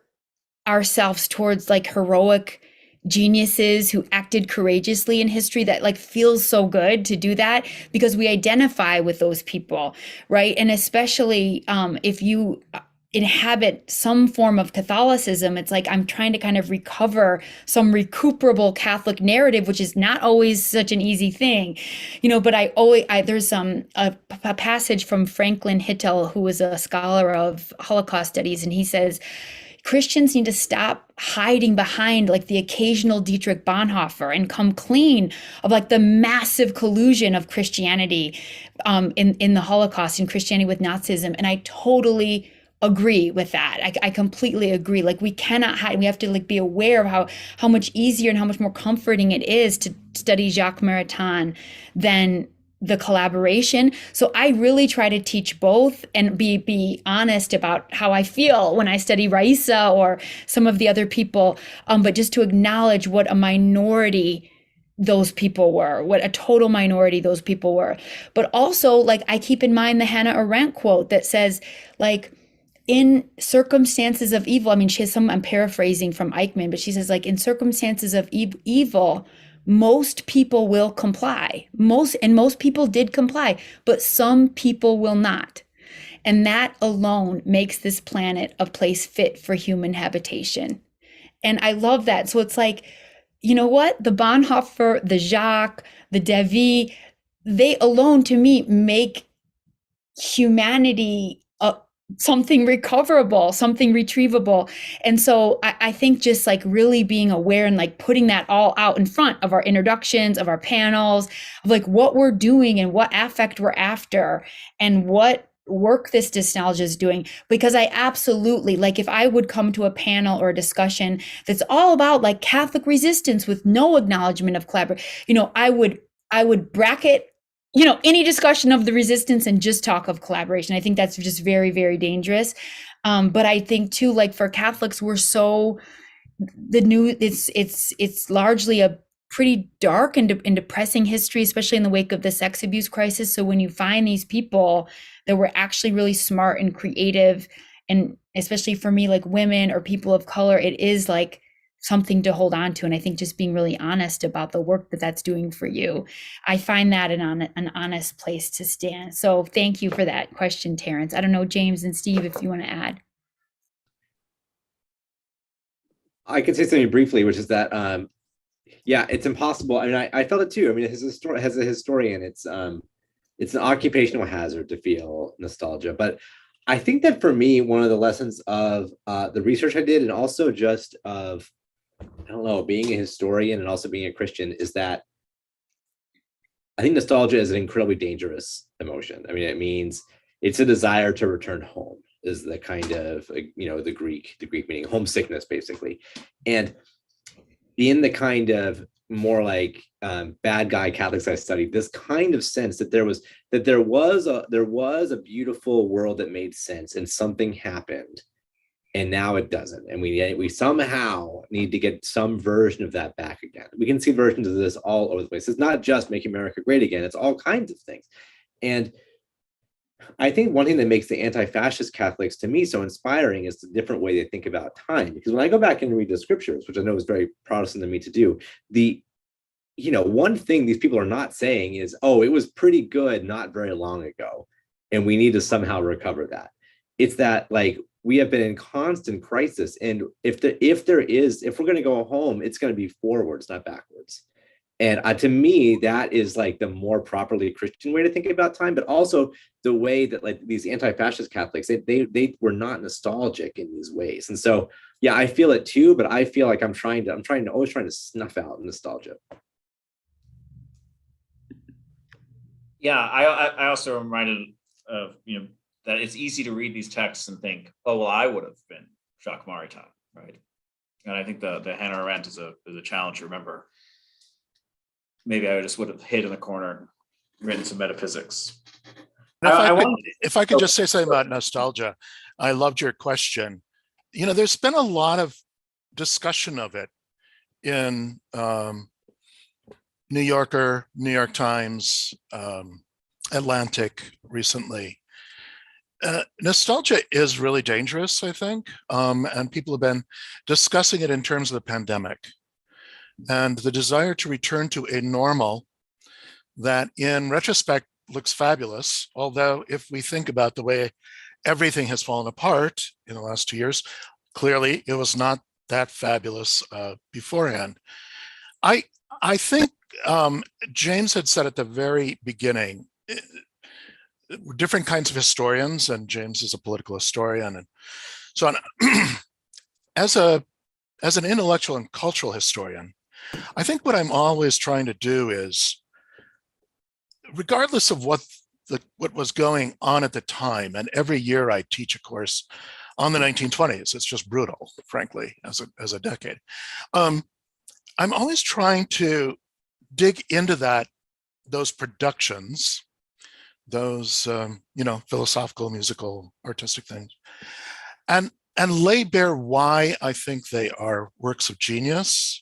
ourselves towards like heroic geniuses who acted courageously in history. That like feels so good to do that because we identify with those people, right? And especially if you inhabit some form of Catholicism, it's like I'm trying to kind of recover some recuperable Catholic narrative, which is not always such an easy thing, but there's a passage from Franklin Hittel, who was a scholar of Holocaust studies, and he says Christians need to stop hiding behind like the occasional Dietrich Bonhoeffer and come clean of like the massive collusion of Christianity in the Holocaust and Christianity with Nazism. And I totally agree with that. I completely agree. Like we cannot hide. We have to like be aware of how much easier and how much more comforting it is to study Jacques Maritain than the collaboration. So I really try to teach both and be honest about how I feel when I study Raisa or some of the other people, but just to acknowledge what a minority those people were, what a total minority those people were. But also, like, I keep in mind the Hannah Arendt quote that says, like, in circumstances of evil, I mean, she has some, I'm paraphrasing from Eichmann, but she says, like, in circumstances of evil, most people will comply. Most people did comply, but some people will not. And that alone makes this planet a place fit for human habitation. And I love that. So it's like, you know what? The Bonhoeffer, the Jacques, the Davy, they alone to me make humanity something recoverable, something retrievable. And so I think just like really being aware and like putting that all out in front of our introductions, of our panels, of like what we're doing and what affect we're after and what work this nostalgia is doing. Because I absolutely, like, if I would come to a panel or a discussion that's all about like Catholic resistance with no acknowledgement of collaboration, I would bracket any discussion of the resistance and just talk of collaboration. I think that's just very, very dangerous. But I think too, like for Catholics, it's largely a pretty dark and depressing history, especially in the wake of the sex abuse crisis. So when you find these people that were actually really smart and creative, and especially for me, like women or people of color, it is like something to hold on to. And I think just being really honest about the work that's doing for you, I find that an honest place to stand. So thank you for that question, Terrence. I don't know, James and Steve, if you want to add. I could say something briefly, which is that, it's impossible. I mean, I felt it too. I mean, as a historian, it's an occupational hazard to feel nostalgia. But I think that for me, one of the lessons of the research I did, and also just of, I don't know, being a historian and also being a Christian, is that I think nostalgia is an incredibly dangerous emotion. I mean, it means it's a desire to return home, is the kind of, the Greek meaning homesickness, basically. And in the kind of more like bad guy Catholics I studied, this kind of sense that there was a beautiful world that made sense and something happened. And now it doesn't. And we somehow need to get some version of that back again. We can see versions of this all over the place. It's not just Make America Great Again. It's all kinds of things. And I think one thing that makes the anti-fascist Catholics to me so inspiring is the different way they think about time. Because when I go back and read the scriptures, which I know is very Protestant of me to do, one thing these people are not saying is, oh, it was pretty good not very long ago, and we need to somehow recover that. It's that, like, we have been in constant crisis, and if we're going to go home, it's going to be forwards, not backwards. And to me, that is like the more properly Christian way to think about time, but also the way that like these anti-fascist Catholics, they were not nostalgic in these ways. And so, yeah, I feel it too, but I feel like I'm always trying to snuff out nostalgia. Yeah, I also reminded of, that it's easy to read these texts and think, oh, well, I would have been Jacques Maritain, right? And I think the Hannah Arendt is a challenge to remember. Maybe I just would have hid in the corner and written some metaphysics. If I could just say something about nostalgia, I loved your question. There's been a lot of discussion of it in New Yorker, New York Times, Atlantic recently. Nostalgia is really dangerous, I think, and people have been discussing it in terms of the pandemic and the desire to return to a normal that in retrospect looks fabulous. Although if we think about the way everything has fallen apart in the last 2 years, clearly it was not that fabulous beforehand. I think James had said at the very beginning, different kinds of historians, and James is a political historian and so on. As an intellectual and cultural historian, I think what I'm always trying to do is, regardless of what was going on at the time, and every year I teach a course on the 1920s, it's just brutal, frankly, as a decade. I'm always trying to dig into those productions, those philosophical, musical, artistic things, and lay bare why I think they are works of genius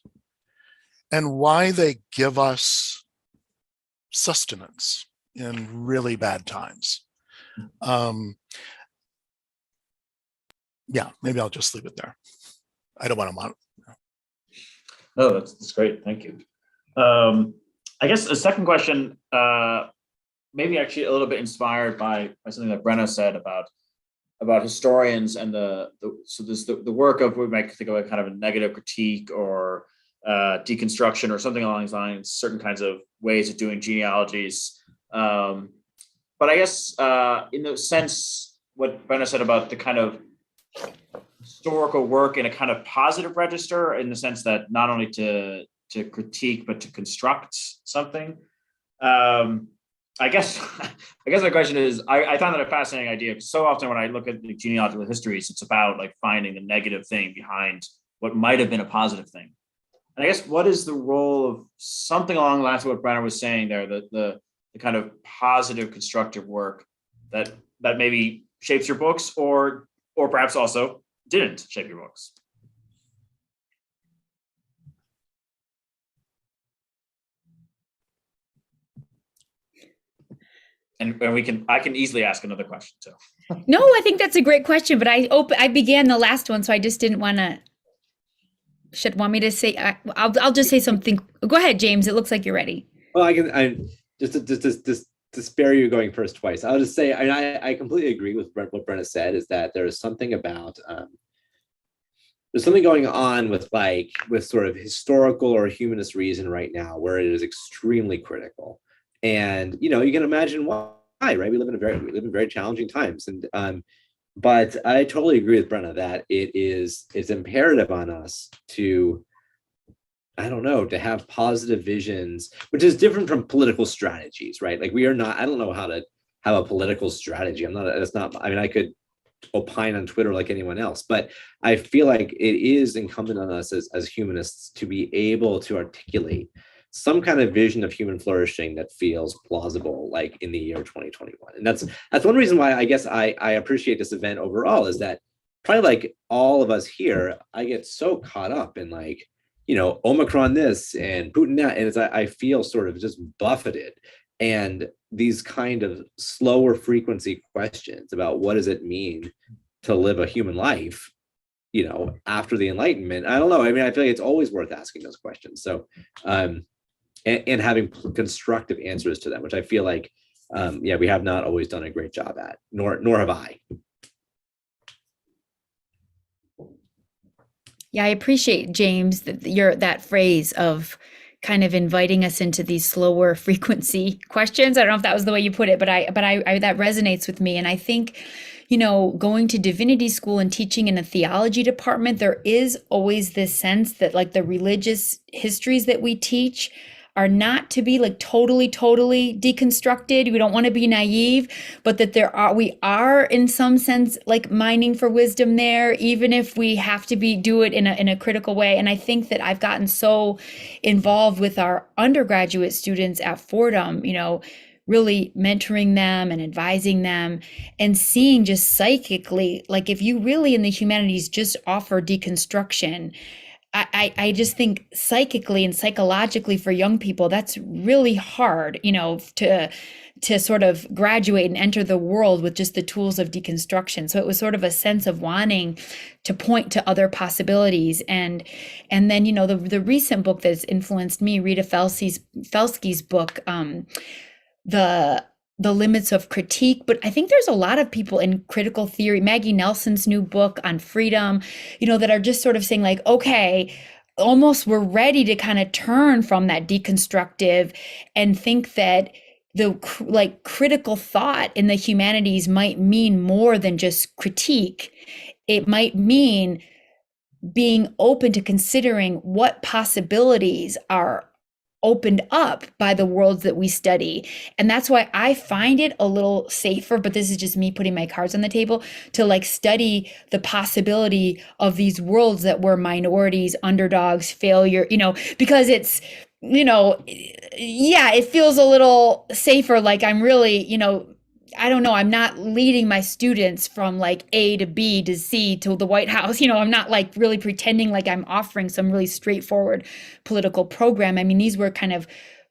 and why they give us sustenance in really bad times. Yeah, maybe I'll just leave it there. I don't want to. No, that's great. Thank you. I guess a second question, maybe actually a little bit inspired by something that Brenna said about historians and the work of, we might think of a kind of a negative critique or deconstruction or something along these lines, certain kinds of ways of doing genealogies. But I guess in the sense, what Brenna said about the kind of historical work in a kind of positive register, in the sense that not only to critique, but to construct something. I guess my question is, I found that a fascinating idea, because so often when I look at the genealogical histories, it's about like finding the negative thing behind what might have been a positive thing. And I guess what is the role of something along the lines of what Brenna was saying there, the kind of positive constructive work that maybe shapes your books, or perhaps also didn't shape your books? And I can easily ask another question too. No, I think that's a great question, but I began the last one, so I just didn't want to. Should want me to say? I'll just say something. Go ahead, James. It looks like you're ready. Well, I just to spare you going first twice. I'll just say I completely agree with what Brenna said. Is that there is something about there's something going on with sort of historical or humanist reason right now where it is extremely critical. And you can imagine why, right? We live in very challenging times, and but I totally agree with Brenna that it's imperative on us to, to have positive visions, which is different from political strategies, right? Like I don't know how to have a political strategy. I could opine on Twitter like anyone else, but I feel like it is incumbent on us as humanists to be able to articulate some kind of vision of human flourishing that feels plausible, like in the year 2021. And that's one reason why I guess I appreciate this event overall, is that probably like all of us here, I get so caught up in Omicron this and Putin that, and I feel sort of just buffeted. And these kind of slower frequency questions about what does it mean to live a human life, after the Enlightenment, I don't know. I mean, I feel like it's always worth asking those questions. So, and having constructive answers to them, which I feel like, we have not always done a great job at, nor have I. Yeah, I appreciate, James, that phrase of kind of inviting us into these slower frequency questions. I don't know if that was the way you put it, but I that resonates with me. And I think, going to divinity school and teaching in a theology department, there is always this sense that like the religious histories that we teach are not to be like totally deconstructed. We don't want to be naive, but that we are in some sense like mining for wisdom there, even if we have to do it in a critical way. And I think that I've gotten so involved with our undergraduate students at Fordham, really mentoring them and advising them and seeing just psychically, like if you really in the humanities just offer deconstruction, I just think psychically and psychologically for young people, that's really hard, to sort of graduate and enter the world with just the tools of deconstruction. So it was sort of a sense of wanting to point to other possibilities. And then, the recent book that's influenced me, Rita Felske's book, the limits of critique. But I think there's a lot of people in critical theory, Maggie Nelson's new book on freedom, that are just sort of saying like, okay, almost we're ready to kind of turn from that deconstructive and think that the critical thought in the humanities might mean more than just critique. It might mean being open to considering what possibilities are opened up by the worlds that we study. And that's why I find it a little safer, but this is just me putting my cards on the table, to study the possibility of these worlds that were minorities, underdogs, failure, because it's, it feels a little safer. Like I'm really, I don't know, I'm not leading my students from A to B to C to the White House. I'm not really pretending like I'm offering some really straightforward political program. I mean, these were kind of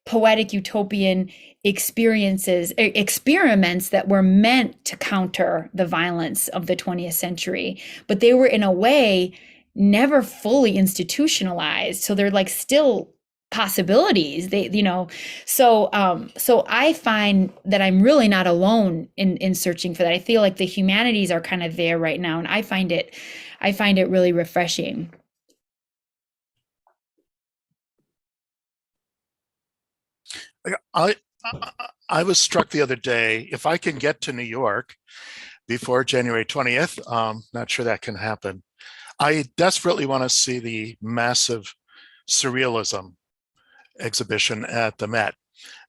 poetic utopian experiments that were meant to counter the violence of the 20th century, but they were in a way never fully institutionalized. So they're still possibilities, so I find that I'm really not alone in searching for that. I feel like the humanities are kind of there right now, and I find it really refreshing. I was struck the other day, if I can get to New York before January 20th, not sure that can happen. I desperately want to see the massive surrealism exhibition at the Met,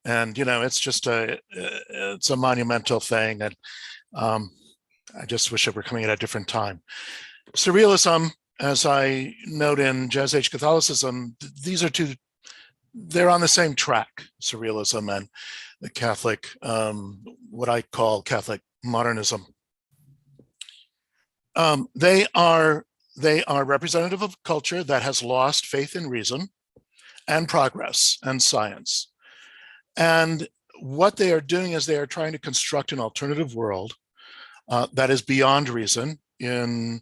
and it's just it's a monumental thing, and I just wish it were coming at a different time. Surrealism, as I note in Jazz Age Catholicism, they're on the same track, surrealism and the Catholic, what I call Catholic modernism. They are representative of a culture that has lost faith in reason and progress and science. And what they are doing is they are trying to construct an alternative world that is beyond reason. In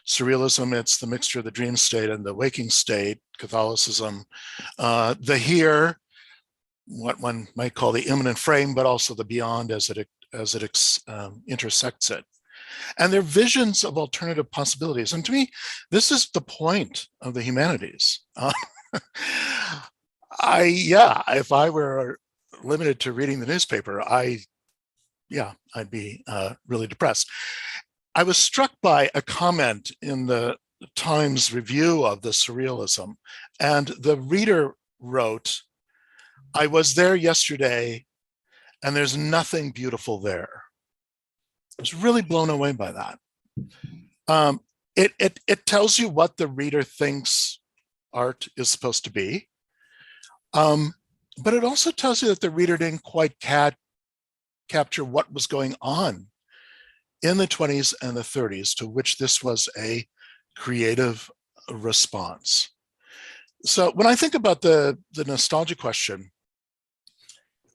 surrealism, it's the mixture of the dream state and the waking state. Catholicism, the here, what one might call the immanent frame, but also the beyond as it intersects it. And they're visions of alternative possibilities. And to me, this is the point of the humanities. If I were limited to reading the newspaper, I'd be really depressed. I was struck by a comment in the Times review of the surrealism, and the reader wrote, "I was there yesterday, and there's nothing beautiful there." I was really blown away by that. It tells you what the reader thinks art is supposed to be. But it also tells you that the reader didn't quite capture what was going on in the 20s and the 30s, to which this was a creative response. So when I think about the nostalgia question,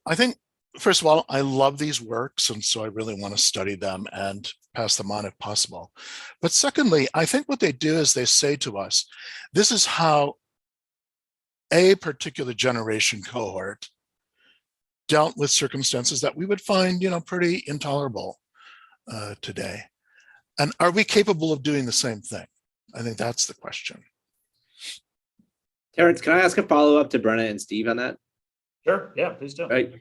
I think, first of all, I love these works, and so I really want to study them and pass them on if possible. But secondly, I think what they do is they say to us, this is how a particular generation cohort dealt with circumstances that we would find, pretty intolerable today. And are we capable of doing the same thing? I think that's the question. Terrence, can I ask a follow-up to Brenna and Steve on that? Sure, yeah, please do. Right.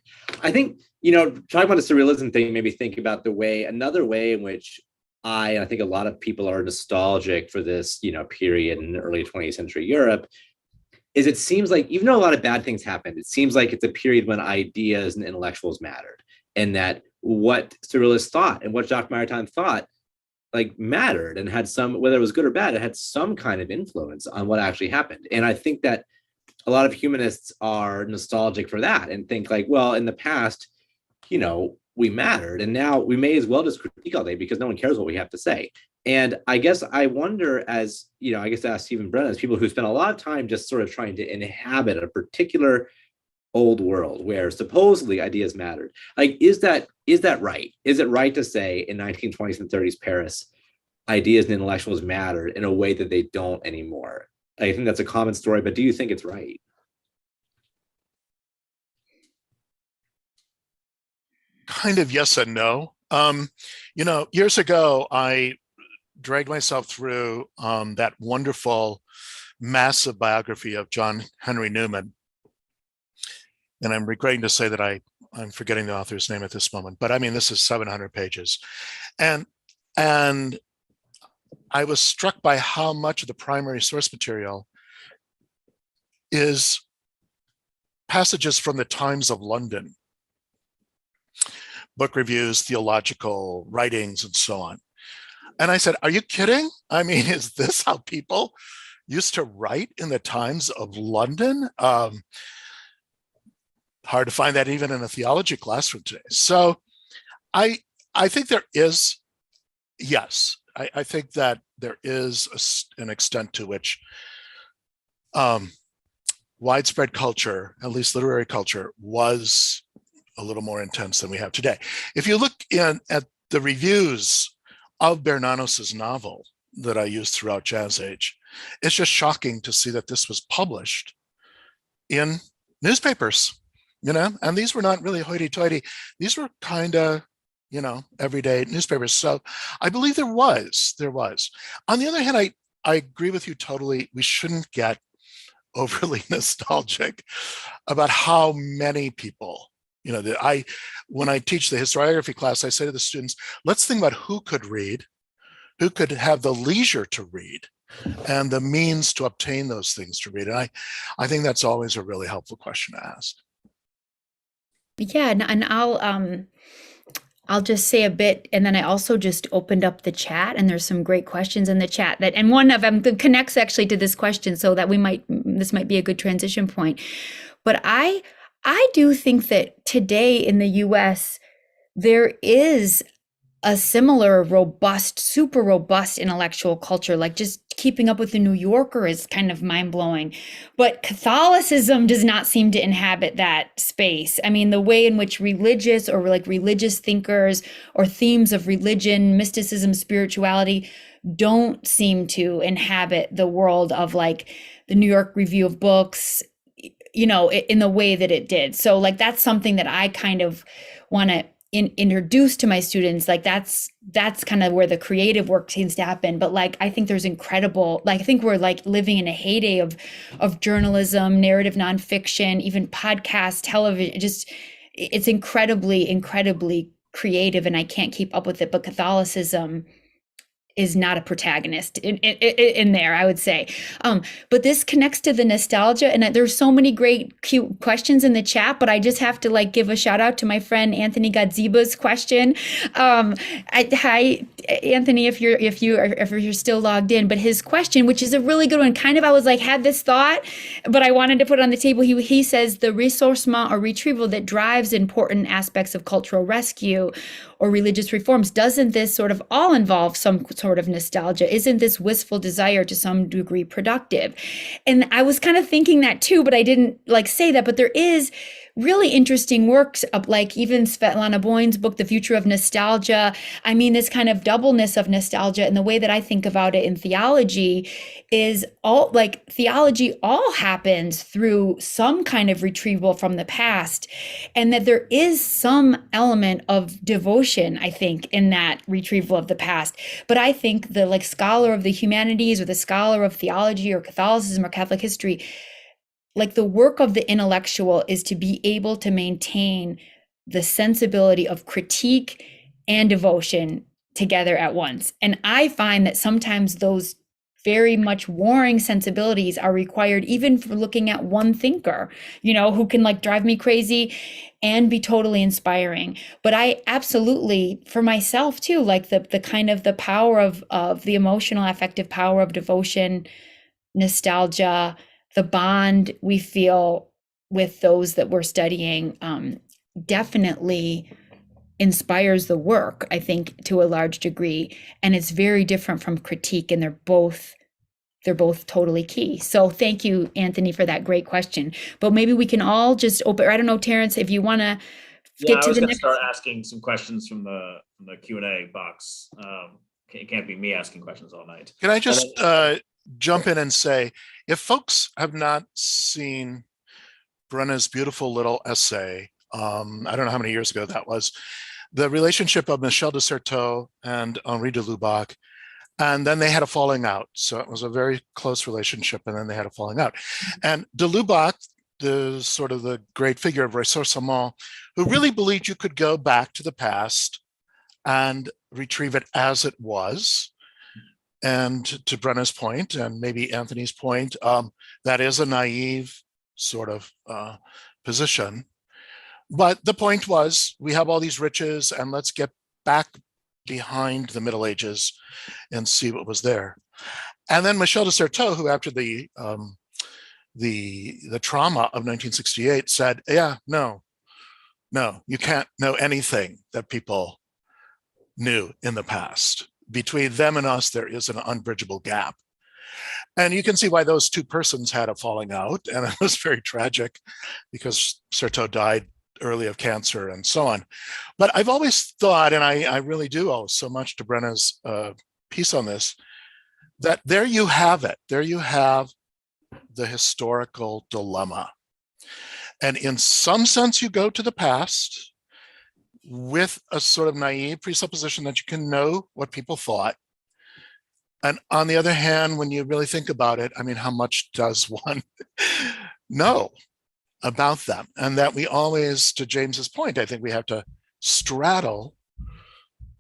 I think, talking about the surrealism thing made me think about another way in which I think a lot of people are nostalgic for this, period in early 20th century Europe is it seems like even though a lot of bad things happened, it seems like it's a period when ideas and intellectuals mattered, and that what surrealists thought and what Jacques Maritain thought like mattered and had some, whether it was good or bad, it had some kind of influence on what actually happened. And I think that a lot of humanists are nostalgic for that and think like, well, in the past, you know, we mattered, and now we may as well just critique all day because no one cares what we have to say. And I guess I wonder, as you know, I guess ask Stephen Brenna, as people who spend a lot of time just sort of trying to inhabit a particular old world where supposedly ideas mattered. Like, is that right? Is it right to say in 1920s and 30s Paris, ideas and intellectuals mattered in a way that they don't anymore? I think that's a common story, but do you think it's right? Kind of yes and no. You know, years ago, I dragged myself through that wonderful, massive biography of John Henry Newman. And I'm regretting to say that I'm forgetting the author's name at this moment, but I mean, this is 700 pages. And I was struck by how much of the primary source material is passages from the Times of London, book reviews, theological writings, and so on. And I said, are you kidding? I mean, is this how people used to write in the Times of London? Hard to find that even in a theology classroom today. So I think there is, yes, I think that there is an extent to which widespread culture, at least literary culture, was a little more intense than we have today. If you look at the reviews of Bernanos's novel that I used throughout Jazz Age, it's just shocking to see that this was published in newspapers, you know, and these were not really hoity-toity. These were kind of, you know, everyday newspapers. So I believe there was. On the other hand, I agree with you totally. We shouldn't get overly nostalgic about how many people, you know, when I teach the historiography class, I say to the students, let's think about who could read, who could have the leisure to read, and the means to obtain those things to read. And I think that's always a really helpful question to ask. Yeah, and I'll just say a bit, and then I also just opened up the chat, and there's some great questions in the chat and one of them connects actually to this question, so that this might be a good transition point. But I do think that today in the US, there is a similar robust, super robust intellectual culture. Like, just keeping up with the New Yorker is kind of mind-blowing. But Catholicism does not seem to inhabit that space. I mean, the way in which religious thinkers or themes of religion, mysticism, spirituality don't seem to inhabit the world of like the New York Review of Books, you know, in the way that it did. So like, that's something that I kind of want to introduce to my students. Like, that's kind of where the creative work seems to happen. But like, I think there's incredible, like, I think we're like living in a heyday of journalism, narrative nonfiction, even podcast, television. Just, it's incredibly creative, and I can't keep up with it. But Catholicism is not a protagonist in there, I would say. But this connects to the nostalgia, and there's so many great, cute questions in the chat, but I just have to like give a shout out to my friend Anthony Gadziba's question. Hi, Anthony, if you're still logged in, but his question, which is a really good one, kind of, I was like, had this thought, but I wanted to put it on the table. He says the ressourcement or retrieval that drives important aspects of cultural rescue or religious reforms, doesn't this sort of all involve some sort of nostalgia? Isn't this wistful desire to some degree productive? And I was kind of thinking that too, but I didn't like say that. But there is really interesting works of like even Svetlana Boyn's book, The Future of Nostalgia. I mean, this kind of doubleness of nostalgia, and the way that I think about it in theology is all like theology all happens through some kind of retrieval from the past, and that there is some element of devotion, I think, in that retrieval of the past. But I think the like scholar of the humanities or the scholar of theology or Catholicism or Catholic history, like the work of the intellectual is to be able to maintain the sensibility of critique and devotion together at once. And I find that sometimes those very much warring sensibilities are required, even for looking at one thinker, who can like drive me crazy and be totally inspiring. But I absolutely, for myself too, like the kind of the power of the emotional affective power of devotion, nostalgia, the bond we feel with those that we're studying, definitely inspires the work, I think, to a large degree. And it's very different from critique, and they're both totally key. So thank you, Anthony, for that great question. But maybe we can all just open, I don't know, Terrence, if you want to get to the next. Start asking some questions from the Q&A box. It can't be me asking questions all night. Can I just jump in and say, if folks have not seen Brenna's beautiful little essay, I don't know how many years ago that was, the relationship of Michel de Certeau and Henri de Lubac, and then they had a falling out. So it was a very close relationship, and then they had a falling out. And de Lubac, the sort of the great figure of ressourcement, who really believed you could go back to the past and retrieve it as it was. And to Brenna's point, and maybe Anthony's point, that is a naive sort of position. But the point was, we have all these riches, and let's get back behind the Middle Ages and see what was there. And then Michel de Certeau, who after the trauma of 1968 said, yeah, no, you can't know anything that people knew in the past. Between them and us, there is an unbridgeable gap. And you can see why those two persons had a falling out. And it was very tragic because Certeau died early of cancer and so on. But I've always thought, and I really do owe so much to Brenna's piece on this, that there you have it. There you have the historical dilemma. And in some sense, you go to the past with a sort of naive presupposition that you can know what people thought. And on the other hand, when you really think about it, I mean, how much does one know about them? And that we always, to James's point, I think we have to straddle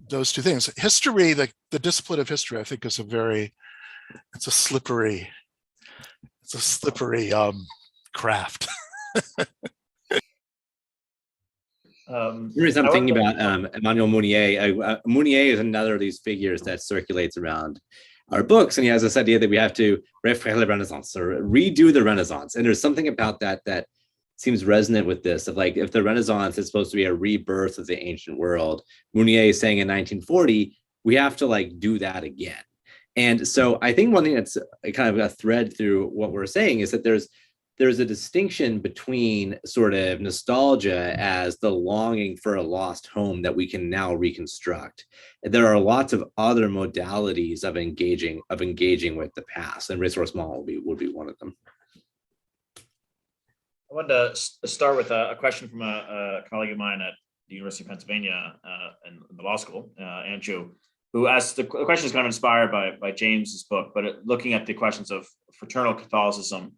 those two things. History, the discipline of history, I think is it's a slippery craft. The reason I'm thinking about Emmanuel Mounier. Mounier is another of these figures that circulates around our books, and he has this idea that we have to refaire la Renaissance, or redo the Renaissance. And there's something about that seems resonant with this, of like, if the Renaissance is supposed to be a rebirth of the ancient world, Mounier is saying in 1940, we have to like do that again. And so I think one thing that's kind of a thread through what we're saying is that there's a distinction between sort of nostalgia as the longing for a lost home that we can now reconstruct. There are lots of other modalities of engaging with the past, and ressourcement would be one of them. I wanted to start with a question from a colleague of mine at the University of Pennsylvania in the law school, Andrew, who asked, the question is kind of inspired by James's book, but looking at the questions of fraternal Catholicism.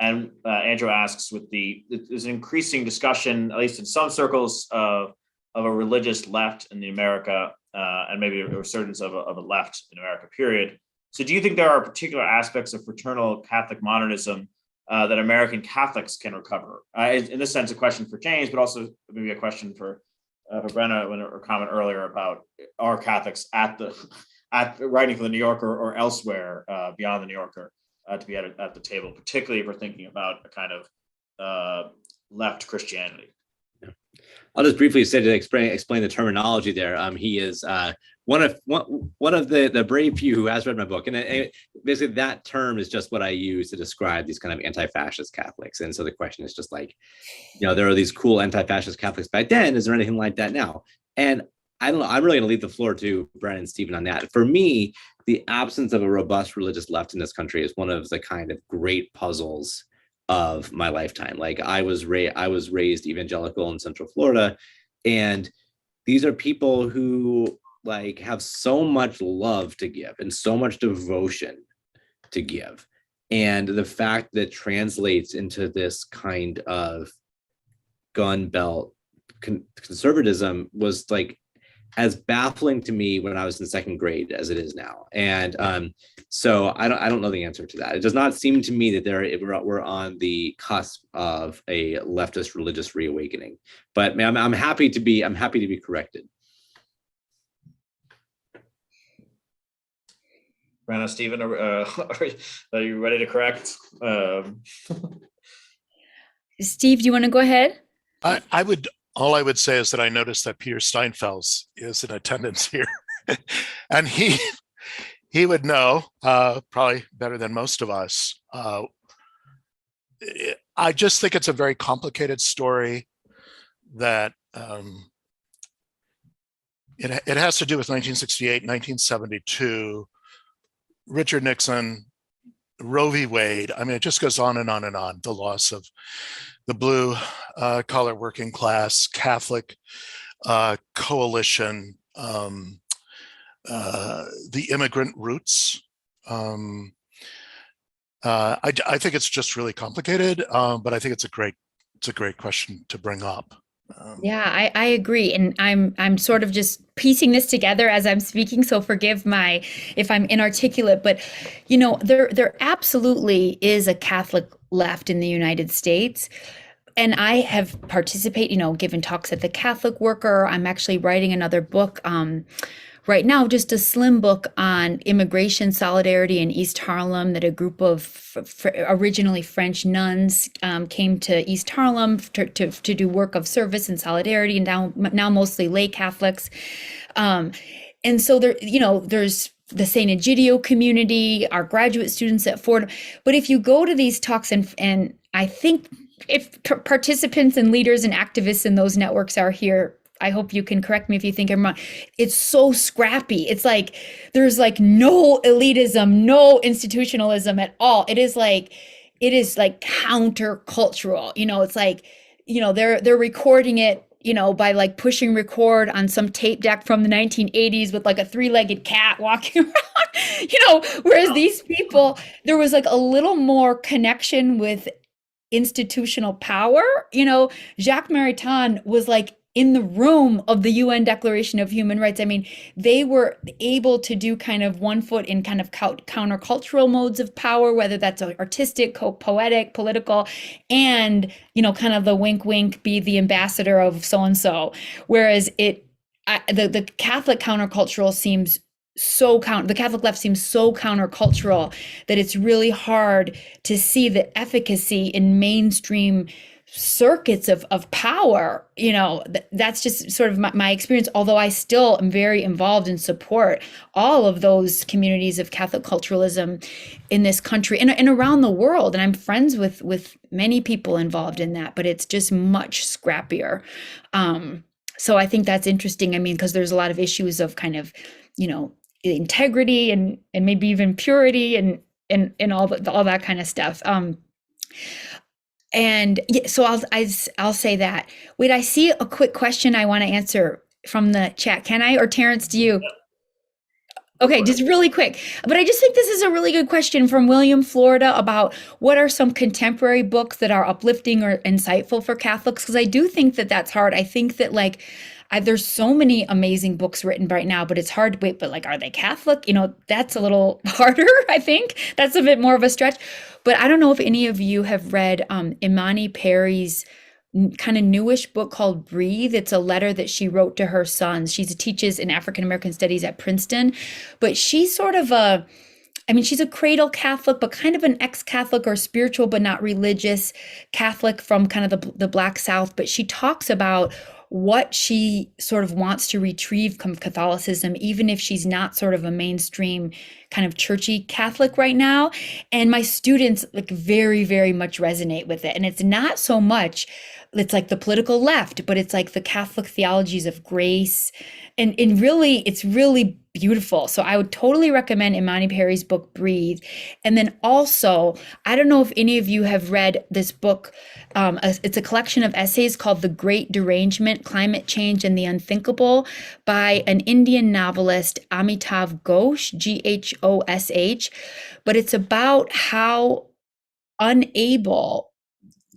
And Andrew asks, there's an increasing discussion, at least in some circles, of a religious left in America, and maybe a resurgence of a left in America, period. So do you think there are particular aspects of fraternal Catholic modernism that American Catholics can recover? In this sense, a question for James, but also maybe a question for Brenna, when her comment earlier about are Catholics at writing for the New Yorker or elsewhere beyond the New Yorker, to be at the table, particularly if we're thinking about a kind of left Christianity. Yeah. I'll just briefly say to explain the terminology there. He is one of the brave few who has read my book, and basically that term is just what I use to describe these kind of anti-fascist Catholics. And so the question is just like, there are these cool anti-fascist Catholics back then. Is there anything like that now? And I don't know. I'm really going to leave the floor to Brenna and Stephen on that. For me, the absence of a robust religious left in this country is one of the kind of great puzzles of my lifetime. Like I was raised evangelical in Central Florida, and these are people who like have so much love to give and so much devotion to give. And the fact that translates into this kind of gun belt conservatism was like as baffling to me when I was in second grade as it is now. And so I don't know the answer to that. It does not seem to me that we're on the cusp of a leftist religious reawakening. But I'm happy to be corrected. Brenna, Stephen, are you ready to correct? Steve, do you want to go ahead? All I would say is that I noticed that Peter Steinfels is in attendance here, and he would know probably better than most of us. I just think it's a very complicated story that it has to do with 1968, 1972, Richard Nixon, Roe v. Wade. I mean, it just goes on and on and on. The loss of the blue collar working class Catholic coalition, the immigrant roots. I think it's just really complicated, but I think it's a great question to bring up. Yeah, I agree. And I'm sort of just piecing this together as I'm speaking. So forgive if I'm inarticulate, but there absolutely is a Catholic left in the United States. And I have participated, given talks at the Catholic Worker. I'm actually writing another book right now, just a slim book on immigration solidarity in East Harlem, that a group of originally French nuns came to East Harlem to do work of service and solidarity, and now mostly lay Catholics. And so there's the St. Egidio community, our graduate students at Fordham. But if you go to these talks, and I think if participants and leaders and activists in those networks are here, I hope you can correct me if you think I'm wrong. It's so scrappy. It's like there's like no elitism, no institutionalism at all. It is like countercultural. It's like, they're recording it, by like pushing record on some tape deck from the 1980s with like a three-legged cat walking around, whereas these people, there was like a little more connection with institutional power. Jacques Maritain was like in the room of the UN Declaration of Human Rights. I mean, they were able to do kind of one foot in kind of countercultural modes of power, whether that's artistic, poetic, political, and, kind of the wink, wink, be the ambassador of so-and-so. Whereas the Catholic countercultural seems the Catholic left seems so countercultural that it's really hard to see the efficacy in mainstream circuits of power. That's just sort of my experience, although I still am very involved and support all of those communities of Catholic culturalism in this country and around the world. And I'm friends with many people involved in that, but it's just much scrappier. So I think that's interesting. I mean, because there's a lot of issues of kind of, integrity and maybe even purity and all that kind of stuff. And so I'll say that. Wait, I see a quick question I want to answer from the chat. Can I, or Terrence, do you? Okay, just really quick. But I just think this is a really good question from William, Florida, about what are some contemporary books that are uplifting or insightful for Catholics? Because I do think that that's hard. I think that there's so many amazing books written right now, but it's hard to wait. But are they Catholic? That's a little harder. I think that's a bit more of a stretch. But I don't know if any of you have read Imani Perry's kind of newish book called Breathe. It's a letter that she wrote to her sons. She teaches in African American studies at Princeton, but she's sort of she's a cradle Catholic, but kind of an ex-Catholic or spiritual, but not religious Catholic from kind of the Black South. But she talks about what she sort of wants to retrieve from Catholicism, even if she's not sort of a mainstream kind of churchy Catholic right now. And my students very, very much resonate with it. And it's not so much, it's like the political left, but it's like the Catholic theologies of grace. And really, it's really beautiful. So I would totally recommend Imani Perry's book, Breathe. And then also, I don't know if any of you have read this book. It's a collection of essays called The Great Derangement, Climate Change and the Unthinkable by an Indian novelist, Amitav Ghosh, Ghosh. But it's about how unable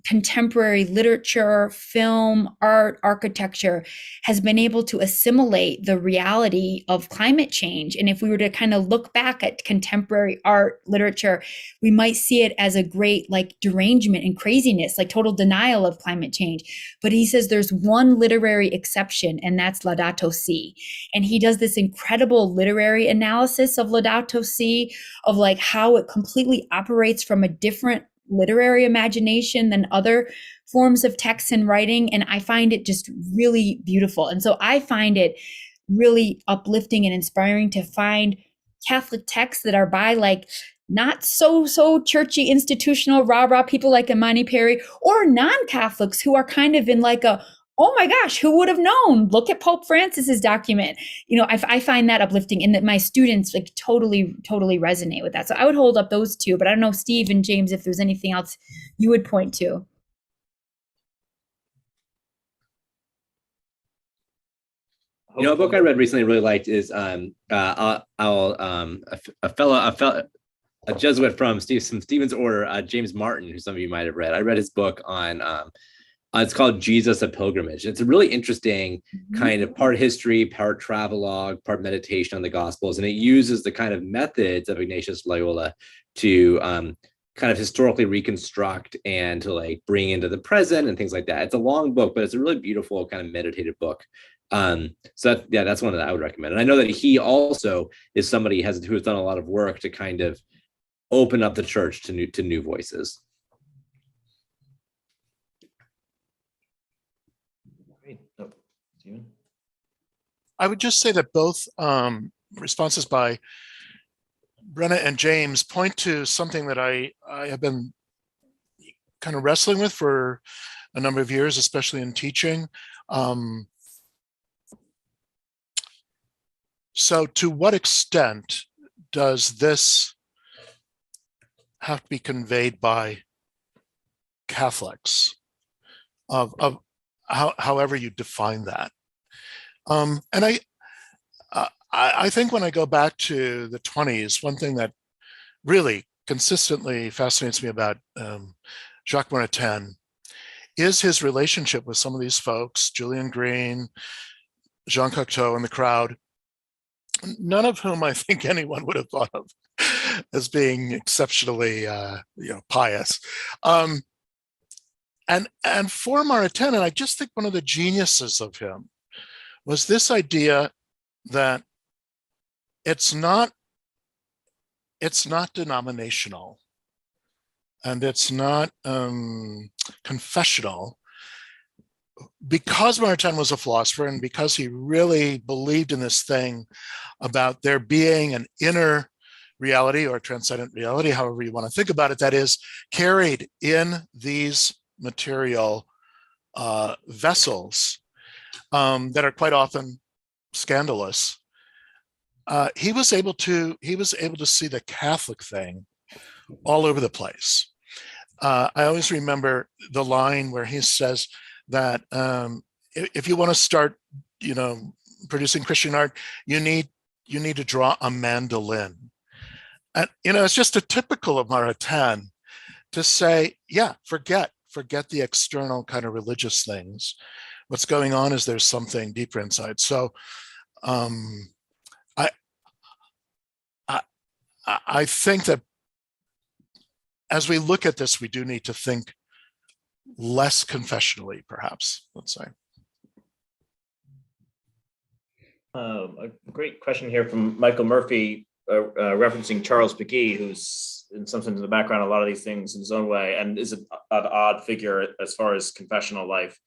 contemporary literature, film, art, architecture has been able to assimilate the reality of climate change. And if we were to kind of look back at contemporary art, literature, we might see it as a great like derangement and craziness, like total denial of climate change. But he says there's one literary exception, and that's Laudato Si. And he does this incredible literary analysis of Laudato Si, of like how it completely operates from a different literary imagination than other forms of text and writing. And I find it just really beautiful. And so I find it really uplifting and inspiring to find Catholic texts that are by like not so churchy, institutional, rah-rah people like Imani Perry, or non-Catholics who are kind of in like a, oh my gosh, who would have known? Look at Pope Francis's document. You know, I find that uplifting, and that my students like totally resonate with that. So I would hold up those two, but I don't know, Steve and James, if there's anything else you would point to. You know, a book I read recently really liked is a Jesuit from Stephen's order, James Martin, who some of you might have read. I read his book on it's called Jesus, a Pilgrimage. It's a really interesting kind of part history, part travelogue, part meditation on the Gospels. And it uses the kind of methods of Ignatius Loyola to kind of historically reconstruct and to like bring into the present and things like that. It's a long book, but it's a really beautiful kind of meditative book. So that's one that I would recommend. And I know that he also is somebody who has done a lot of work to kind of open up the church to new voices. I would just say that both responses by Brenna and James point to something that I have been kind of wrestling with for a number of years, especially in teaching. So to what extent does this have to be conveyed by Catholics, of however you define that? And I think when I go back to the 20s, one thing that really consistently fascinates me about Jacques Maritain is his relationship with some of these folks, Julian Green, Jean Cocteau, and the crowd, none of whom I think anyone would have thought of as being exceptionally pious. And for Maritain, and I just think one of the geniuses of him was this idea that it's not denominational, and it's not confessional, because Maritain was a philosopher, and because he really believed in this thing about there being an inner reality or transcendent reality, however you want to think about it, that is carried in these material vessels that are quite often scandalous. He was able to see the Catholic thing all over the place. I always remember the line where he says that if you want to start, producing Christian art, you need to draw a mandolin. And it's just a typical of Maritain to say, yeah, forget the external kind of religious things. What's going on is there's something deeper inside. So I think that as we look at this, we do need to think less confessionally, perhaps, let's say. A great question here from Michael Murphy, referencing Charles McGee, who's in some sense in the background a lot of these things in his own way, and is an odd figure as far as confessional life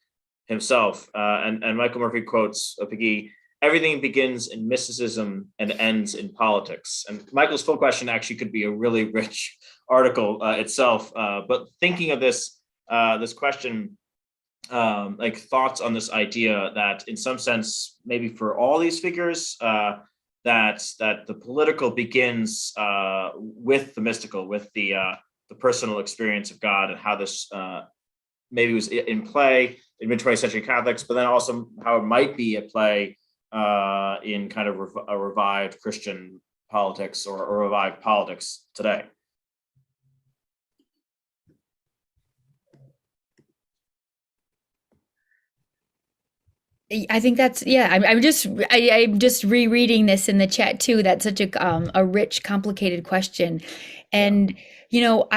himself. And Michael Murphy quotes McGee, "Everything begins in mysticism and ends in politics." And Michael's full question actually could be a really rich article itself. But thinking of this question, like thoughts on this idea that in some sense, maybe for all these figures, that the political begins with the mystical, with the personal experience of God, and how this maybe was in play in mid-20th century Catholics, but then also how it might be at play in kind of a revived Christian politics or revived politics today. I think that's, yeah, I'm just rereading this in the chat too. That's such a rich, complicated question. And, you know,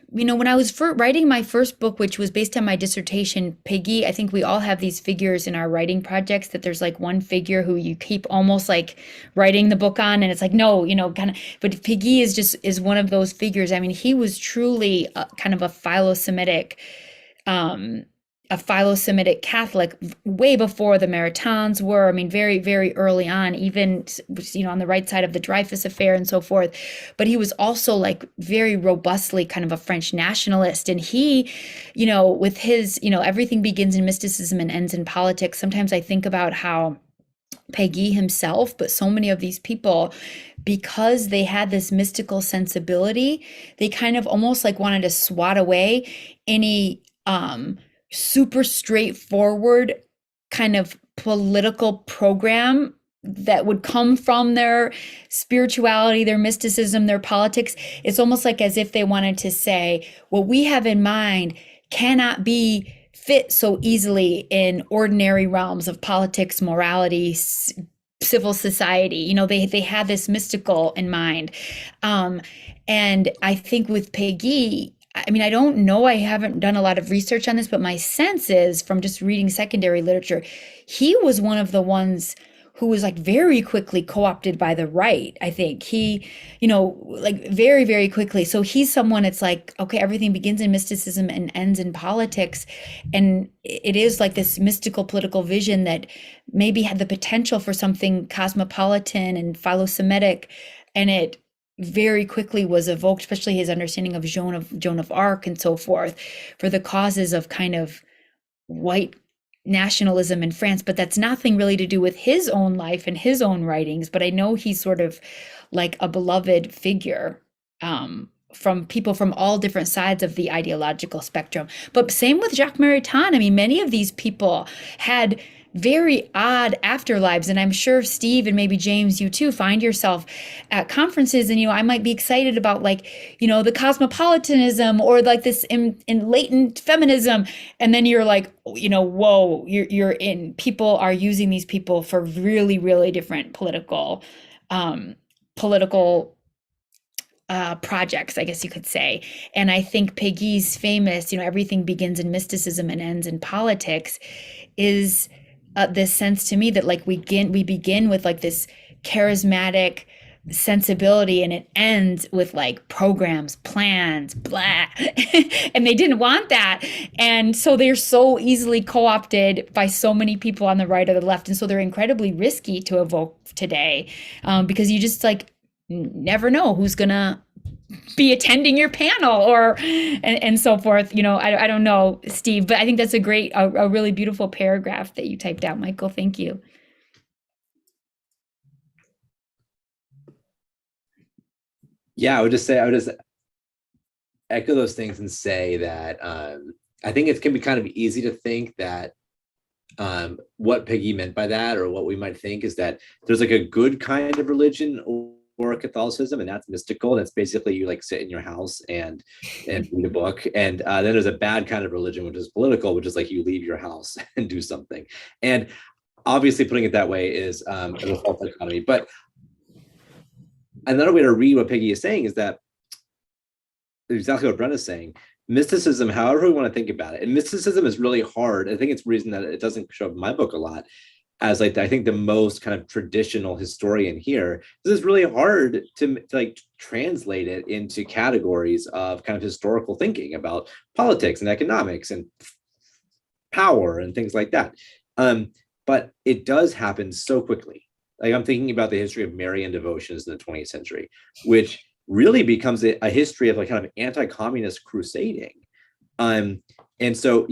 when I was writing my first book, which was based on my dissertation, Piggy, I think we all have these figures in our writing projects that there's like one figure who you keep almost like writing the book on. And it's like, no, kind of, but Piggy is one of those figures. I mean, he was truly kind of um, a philo-Semitic Catholic way before the Maritains were. I mean, very, very early on, even, on the right side of the Dreyfus affair and so forth. But he was also like very robustly kind of a French nationalist. And he, with his, everything begins in mysticism and ends in politics. Sometimes I think about how Péguy himself, but so many of these people, because they had this mystical sensibility, they kind of almost like wanted to swat away any super straightforward kind of political program that would come from their spirituality, their mysticism, their politics. It's almost like as if they wanted to say, what we have in mind cannot be fit so easily in ordinary realms of politics, morality, civil society. They had this mystical in mind. And I think with Péguy, I mean, I don't know, I haven't done a lot of research on this, but my sense is from just reading secondary literature, he was one of the ones who was like very quickly co-opted by the right. I think he, like very, very quickly. So he's someone, it's like, okay, everything begins in mysticism and ends in politics. And it is like this mystical political vision that maybe had the potential for something cosmopolitan and philo-Semitic. And it very quickly was evoked, especially his understanding of Joan of Arc and so forth, for the causes of kind of white nationalism in France. But that's nothing really to do with his own life and his own writings. But I know he's sort of like a beloved figure from people from all different sides of the ideological spectrum. But same with Jacques Maritain. I mean, many of these people had very odd afterlives. And I'm sure Steve and maybe James, you too, find yourself at conferences and, I might be excited about like, the cosmopolitanism or like this in latent feminism. And then you're like, whoa, you're in, people are using these people for really, really different political projects, I guess you could say. And I think Péguy's famous, everything begins in mysticism and ends in politics, is this sense to me that like we begin with like this charismatic sensibility and it ends with like programs, plans, blah. And they didn't want that. And so they're so easily co-opted by so many people on the right or the left. And so they're incredibly risky to evoke today because you just like never know who's gonna be attending your panel or and so forth. I don't know, Steve, but I think that's a really beautiful paragraph that you typed out, Michael. Thank you. Yeah, I would just echo those things and say that I think it can be kind of easy to think that what Péguy meant by that, or what we might think, is that there's like a good kind of religion or Catholicism, and that's mystical. That's basically you like sit in your house and read a book. And then there's a bad kind of religion, which is political, which is like you leave your house and do something. And obviously putting it that way is a false dichotomy. But another way to read what Péguy is saying is that exactly what Brenna's saying. Mysticism, however we want to think about it, and mysticism is really hard. I think it's the reason that it doesn't show up in my book a lot, as like I think the most kind of traditional historian here. This is really hard to like translate it into categories of kind of historical thinking about politics and economics and power and things like that. But it does happen so quickly. Like I'm thinking about the history of Marian devotions in the 20th century, which really becomes a history of like kind of anti-communist crusading. And so,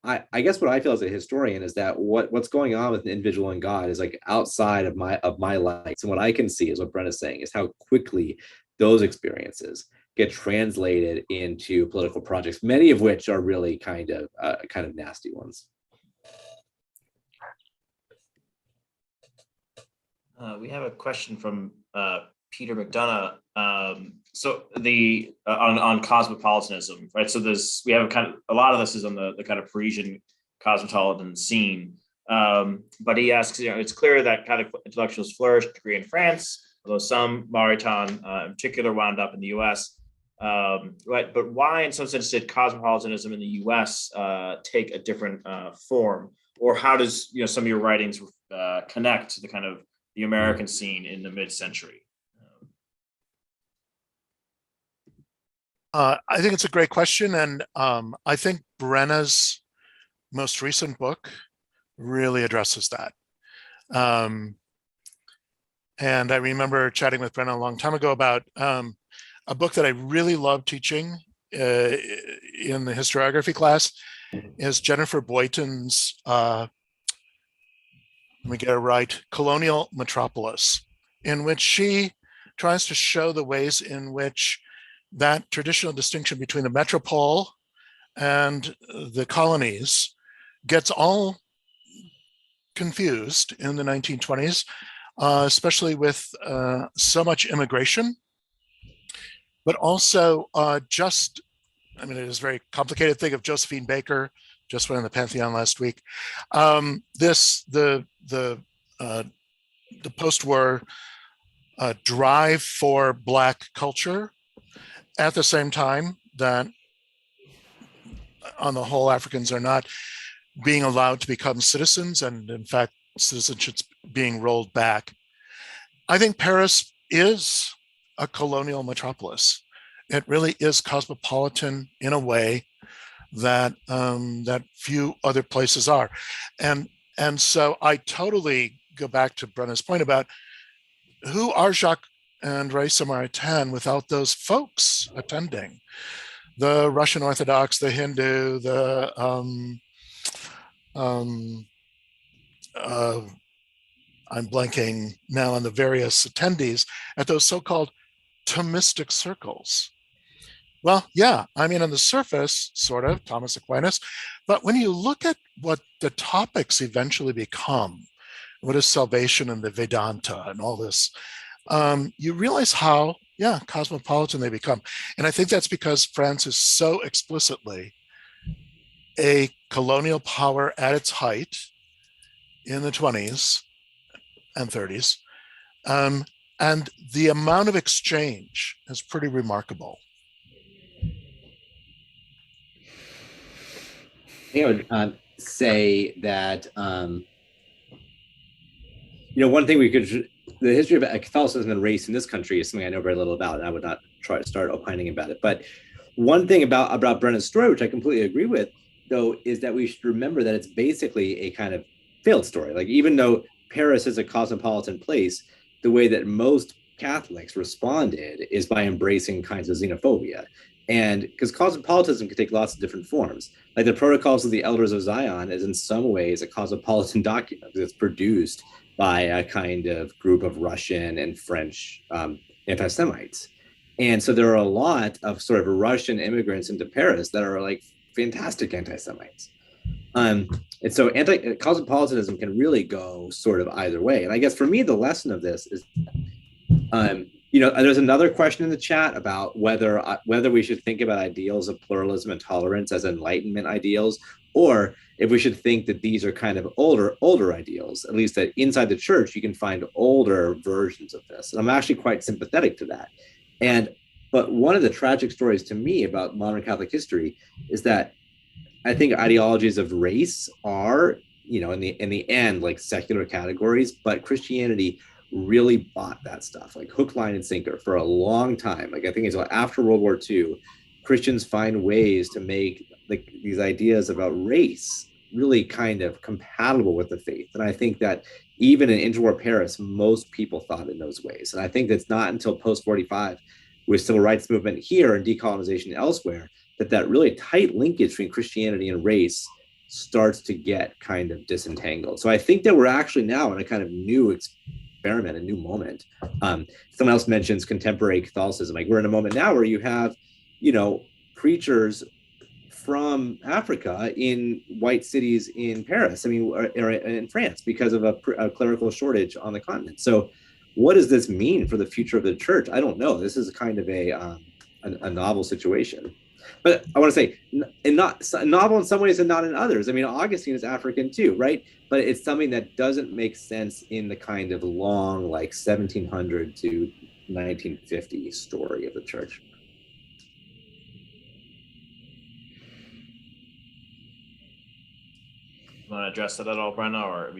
I guess what I feel as a historian is that what's going on with an individual and God is like outside of my lights. And what I can see is what Brenna's saying is how quickly those experiences get translated into political projects, many of which are really kind of nasty ones. We have a question from Peter McDonough. So the on cosmopolitanism, right? So we have a lot of this is on the kind of Parisian cosmopolitan scene. But he asks, it's clear that Catholic intellectuals flourished to a degree in France, although some Maritains in particular wound up in the U.S. Right, but why, in some sense, did cosmopolitanism in the U.S. Take a different form, or how does some of your writings connect to the kind of the American scene in the mid-century? I think it's a great question, and I think Brenna's most recent book really addresses that. And I remember chatting with Brenna a long time ago about a book that I really love teaching in the historiography class is Jennifer Boyton's, let me get it right, Colonial Metropolis, in which she tries to show the ways in which that traditional distinction between the metropole and the colonies gets all confused in the 1920s, especially with so much immigration, but also it is a very complicated thing of Josephine Baker, just went in the Pantheon last week. The post-war drive for Black culture, at the same time that on the whole, Africans are not being allowed to become citizens, and in fact, citizenship's being rolled back. I think Paris is a colonial metropolis. It really is cosmopolitan in a way that that few other places are. And so I totally go back to Brenna's point about who are Jacques and Raissa Maritain without those folks attending. The Russian Orthodox, the Hindu, I'm blanking now on the various attendees at those so-called Thomistic circles. Well, yeah, I mean, on the surface, sort of, Thomas Aquinas, but when you look at what the topics eventually become, what is salvation and the Vedanta and all this, you realize how, cosmopolitan they become. And I think that's because France is so explicitly a colonial power at its height in the 20s and 30s. And the amount of exchange is pretty remarkable. I would say that, one thing the history of Catholicism and race in this country is something I know very little about, and I would not try to start opining about it. But one thing about Brenna's story, which I completely agree with, though, is that we should remember that it's basically a kind of failed story. Like, even though Paris is a cosmopolitan place, the way that most Catholics responded is by embracing kinds of xenophobia. And because cosmopolitanism can take lots of different forms. Like the Protocols of the Elders of Zion is in some ways a cosmopolitan document because it's produced by a kind of group of Russian and French anti-Semites. And so there are a lot of sort of Russian immigrants into Paris that are like fantastic anti-Semites. And so cosmopolitanism can really go sort of either way. And I guess for me, the lesson of this is, there's another question in the chat about whether we should think about ideals of pluralism and tolerance as Enlightenment ideals, or if we should think that these are kind of older ideals, at least that inside the church, you can find older versions of this. And I'm actually quite sympathetic to that. But one of the tragic stories to me about modern Catholic history is that I think ideologies of race are, in the end, like secular categories, but Christianity really bought that stuff, like hook, line, and sinker for a long time. Like, I think it's after World War II, Christians find ways to make like these ideas about race really kind of compatible with the faith. And I think that even in interwar Paris, most people thought in those ways. And I think that's not until post-45 with civil rights movement here and decolonization elsewhere, that really tight linkage between Christianity and race starts to get kind of disentangled. So I think that we're actually now in a kind of new experiment, a new moment. Someone else mentions contemporary Catholicism. Like, we're in a moment now where you have, preachers from Africa in white cities in Paris, or in France, because of a clerical shortage on the continent. So what does this mean for the future of the church? I don't know. This is kind of a novel situation. But I want to say, novel in some ways and not in others. I mean, Augustine is African too, right? But it's something that doesn't make sense in the kind of long, like 1700 to 1950 story of the church. Want to address that at all, Brenna, or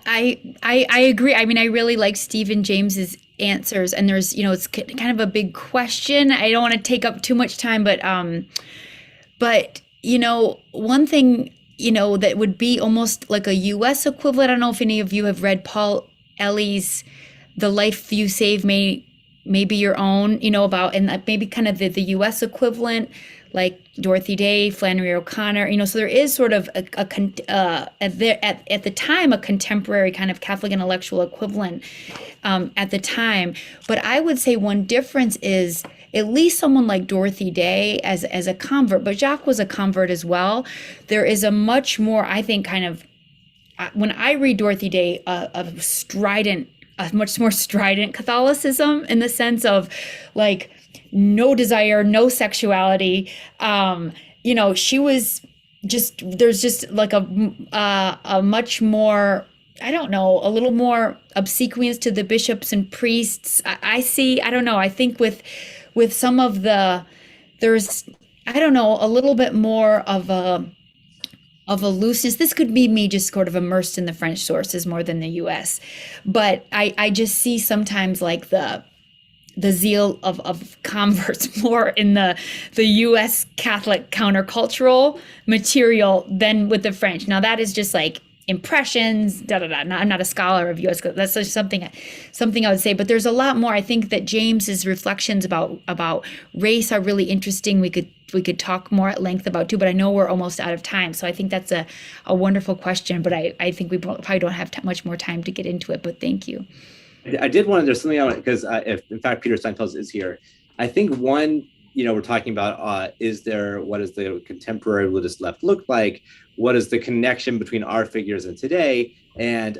I agree. I mean, I really like Stephen James's answers, and there's, it's kind of a big question. I don't want to take up too much time, but one thing, that would be almost like a U.S. equivalent. I don't know if any of you have read Paul Ellie's "The Life You Save May Be Your Own," about, and maybe kind of the U.S. equivalent, like Dorothy Day, Flannery O'Connor, so there is sort of at the time a contemporary kind of Catholic intellectual equivalent at the time. But I would say one difference is at least someone like Dorothy Day as a convert, but Jacques was a convert as well. There is a much more, I think, kind of, when I read Dorothy Day, a much more strident Catholicism, in the sense of like, no desire, no sexuality. She was there's just like a much more, I don't know, a little more obsequious to the bishops and priests. I think with some of there's, I don't know, a little bit more of a looseness. This could be me just sort of immersed in the French sources more than the US. But I just see sometimes like the zeal of converts more in the U.S. Catholic countercultural material than with the French. Now that is just like impressions, I'm not a scholar of U.S. That's just something I would say. But there's a lot more. I think that James's reflections about race are really interesting. We could talk more at length about too. But I know we're almost out of time, so I think that's a wonderful question. But I think we probably don't have much more time to get into it. But thank you. I did want to, there's something I want, because if in fact Peter Steinfeld is here, I think one, we're talking about what does the contemporary religious left look like? What is the connection between our figures and today? And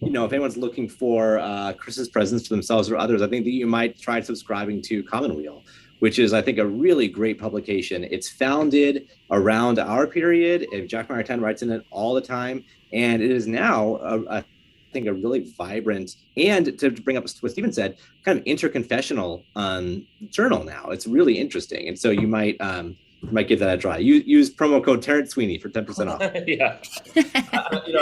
if anyone's looking for Chris's presence for themselves or others, I think that you might try subscribing to Commonweal, which is, I think, a really great publication. It's founded around our period. Jacques Maritain writes in it all the time, and it is now a a really vibrant, and to bring up what Stephen said, kind of interconfessional journal now. It's really interesting, and so you might give that a try. Use promo code Terrence Sweeney for 10% off. Yeah.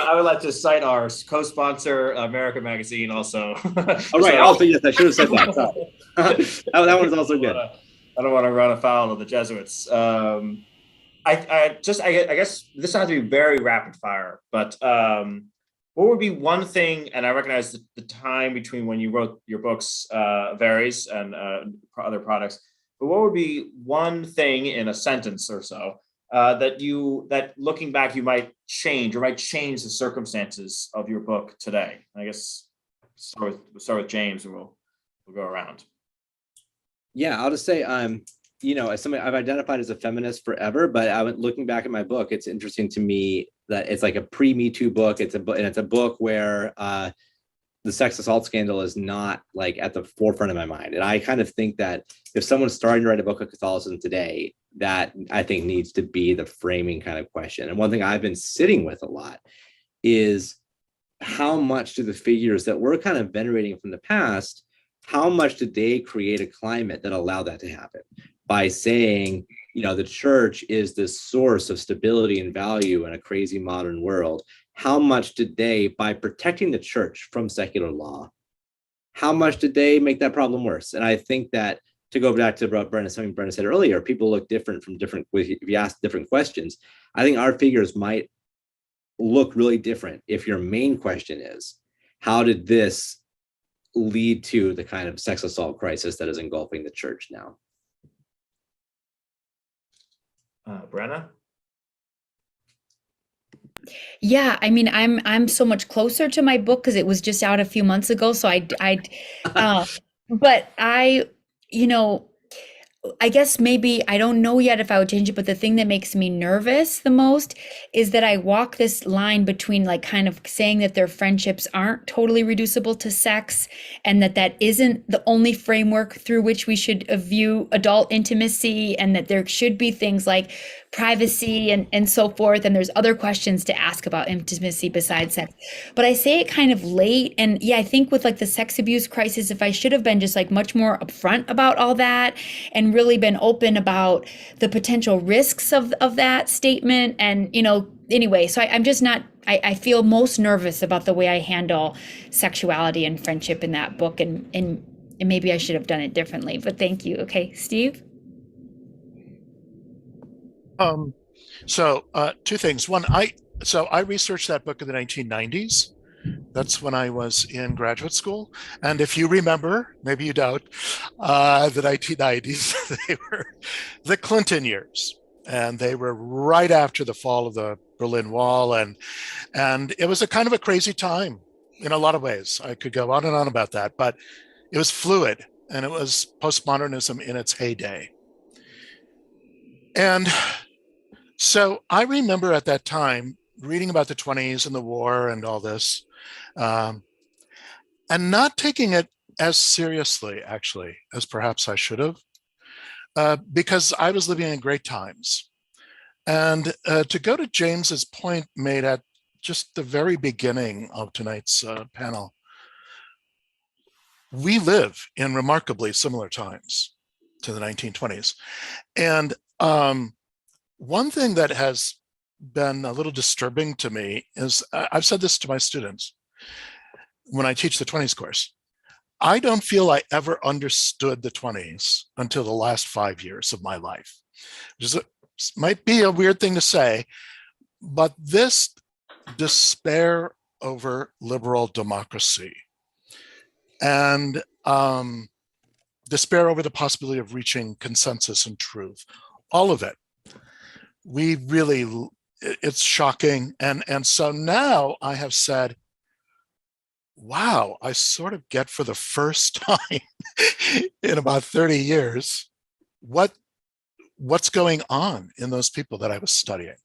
I would like to cite our co-sponsor, American Magazine, also. Oh, right. Also, yes, I should have said that. That one is also good. I don't want to run afoul of the Jesuits. I guess this has to be very rapid fire, but what would be one thing, and I recognize the time between when you wrote your books varies and other products, but what would be one thing in a sentence or so that looking back you might change the circumstances of your book today? I guess start with James, and we'll go around. Yeah, I'll just say as somebody I've identified as a feminist forever, but looking back at my book, it's interesting to me that it's like a pre-Me Too book. It's a book where the sex assault scandal is not like at the forefront of my mind. And I kind of think that if someone's starting to write a book of Catholicism today, that I think needs to be the framing kind of question. And one thing I've been sitting with a lot is how much do the figures that we're kind of venerating from the past, how much did they create a climate that allowed that to happen? By saying, the church is this source of stability and value in a crazy modern world. How much did they, by protecting the church from secular law, how much did they make that problem worse? And I think that, to go back to something Brenna said earlier, people look different if you ask different questions. I think our figures might look really different if your main question is, how did this lead to the kind of sex assault crisis that is engulfing the church now? Brenna? Yeah, I mean, I'm so much closer to my book because it was just out a few months ago. So but I guess maybe I don't know yet if I would change it, but the thing that makes me nervous the most is that I walk this line between like kind of saying that their friendships aren't totally reducible to sex and that that isn't the only framework through which we should view adult intimacy, and that there should be things like privacy and so forth. And there's other questions to ask about intimacy besides sex. But I say it kind of late. And yeah, I think with like the sex abuse crisis, if I should have been just like much more upfront about all that and really been open about the potential risks of that statement. And, anyway, so I'm just not, I feel most nervous about the way I handle sexuality and friendship in that book. And maybe I should have done it differently, but thank you. Okay, Steve? So two things. One, I researched that book in the 1990s. That's when I was in graduate school. And if you remember, maybe you don't, the 1990s, they were the Clinton years. And they were right after the fall of the Berlin Wall. And it was a kind of a crazy time in a lot of ways. I could go on and on about that, but it was fluid and it was postmodernism in its heyday. And so I remember at that time reading about the 20s and the war and all this, and not taking it as seriously, actually, as perhaps I should have, because I was living in great times. And to go to James's point made at just the very beginning of tonight's panel, we live in remarkably similar times to the 1920s. And one thing that has been a little disturbing to me is, I've said this to my students when I teach the 20s course, I don't feel I ever understood the 20s until the last 5 years of my life. Which might be a weird thing to say, but this despair over liberal democracy and despair over the possibility of reaching consensus and truth, all of it, it's shocking. And so now I have said, wow, I sort of get for the first time in about 30 years, what's going on in those people that I was studying.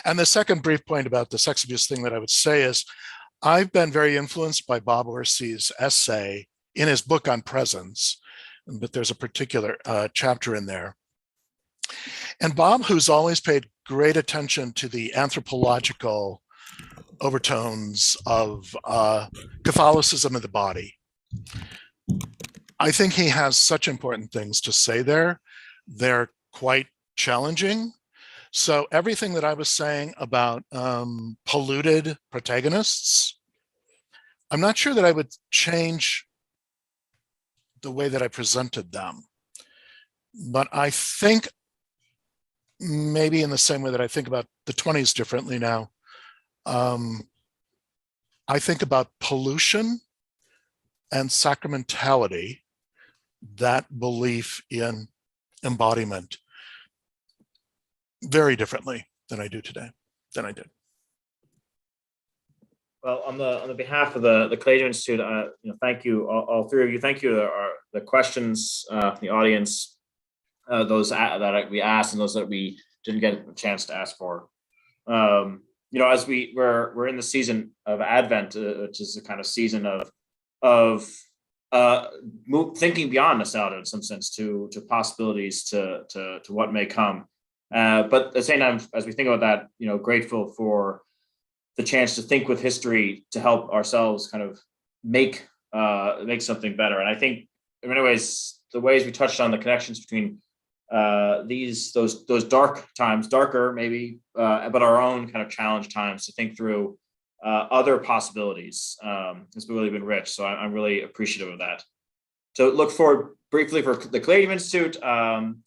And the second brief point about the sex abuse thing that I would say is, I've been very influenced by Bob Orsi's essay in his book on presence, but there's a particular chapter in there. And Bob, who's always paid great attention to the anthropological overtones of Catholicism of the body, I think he has such important things to say there. They're quite challenging. So everything that I was saying about polluted protagonists, I'm not sure that I would change the way that I presented them. But I think maybe in the same way that I think about the 20s differently now, I think about pollution and sacramentality, that belief in embodiment, very differently than I do today, than I did. Well, on the behalf of the Collegium Institute, thank you, all three of you. Thank you to the questions from the audience, those that we asked and those that we didn't get a chance to ask for. As we're in the season of Advent, which is a kind of season of thinking beyond nostalgia in some sense to possibilities to what may come. But at the same time, as we think about that, grateful for the chance to think with history to help ourselves kind of make something better. And I think in many ways, the ways we touched on the connections between those dark times, darker maybe, but our own kind of challenge times to think through other possibilities has really been rich. So I'm really appreciative of that. So look forward briefly for the Collegium Institute.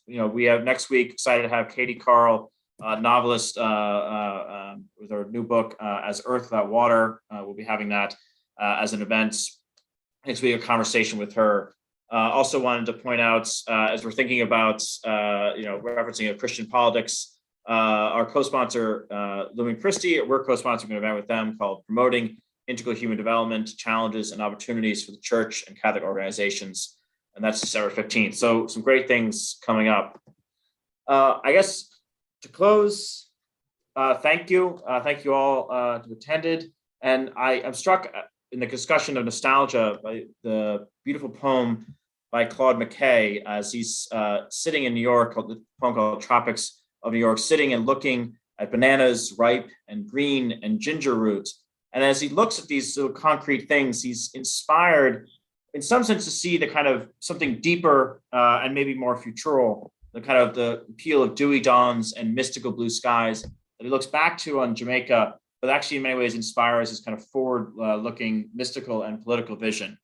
We have next week, excited to have Katie Carl, novelist with her new book, As Earth Without Water. We'll be having that as an event. Next week, a conversation with her. Also wanted to point out, as we're thinking about, referencing a Christian politics, our co-sponsor, Lumen Christi, we're co-sponsoring an event with them called Promoting Integral Human Development, Challenges and Opportunities for the Church and Catholic Organizations. and that's December 15th. So some great things coming up. I guess to close, thank you all who attended. And I'm struck in the discussion of nostalgia by the beautiful poem by Claude McKay as he's sitting in New York, the poem called Tropics of New York, sitting and looking at bananas ripe and green and ginger root. And as he looks at these little concrete things, he's inspired in some sense to see the kind of something deeper and maybe more futural, the kind of the appeal of dewy dawns and mystical blue skies that he looks back to on Jamaica, but actually in many ways inspires his kind of forward-looking mystical and political vision.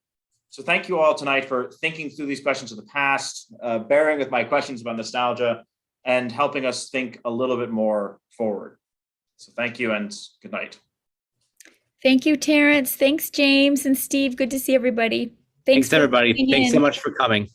So thank you all tonight for thinking through these questions of the past, bearing with my questions about nostalgia, and helping us think a little bit more forward. So thank you and good night. Thank you, Terrence. Thanks, James and Steve. Good to see everybody. Thanks for everybody. tuning Thanks in. so much for coming.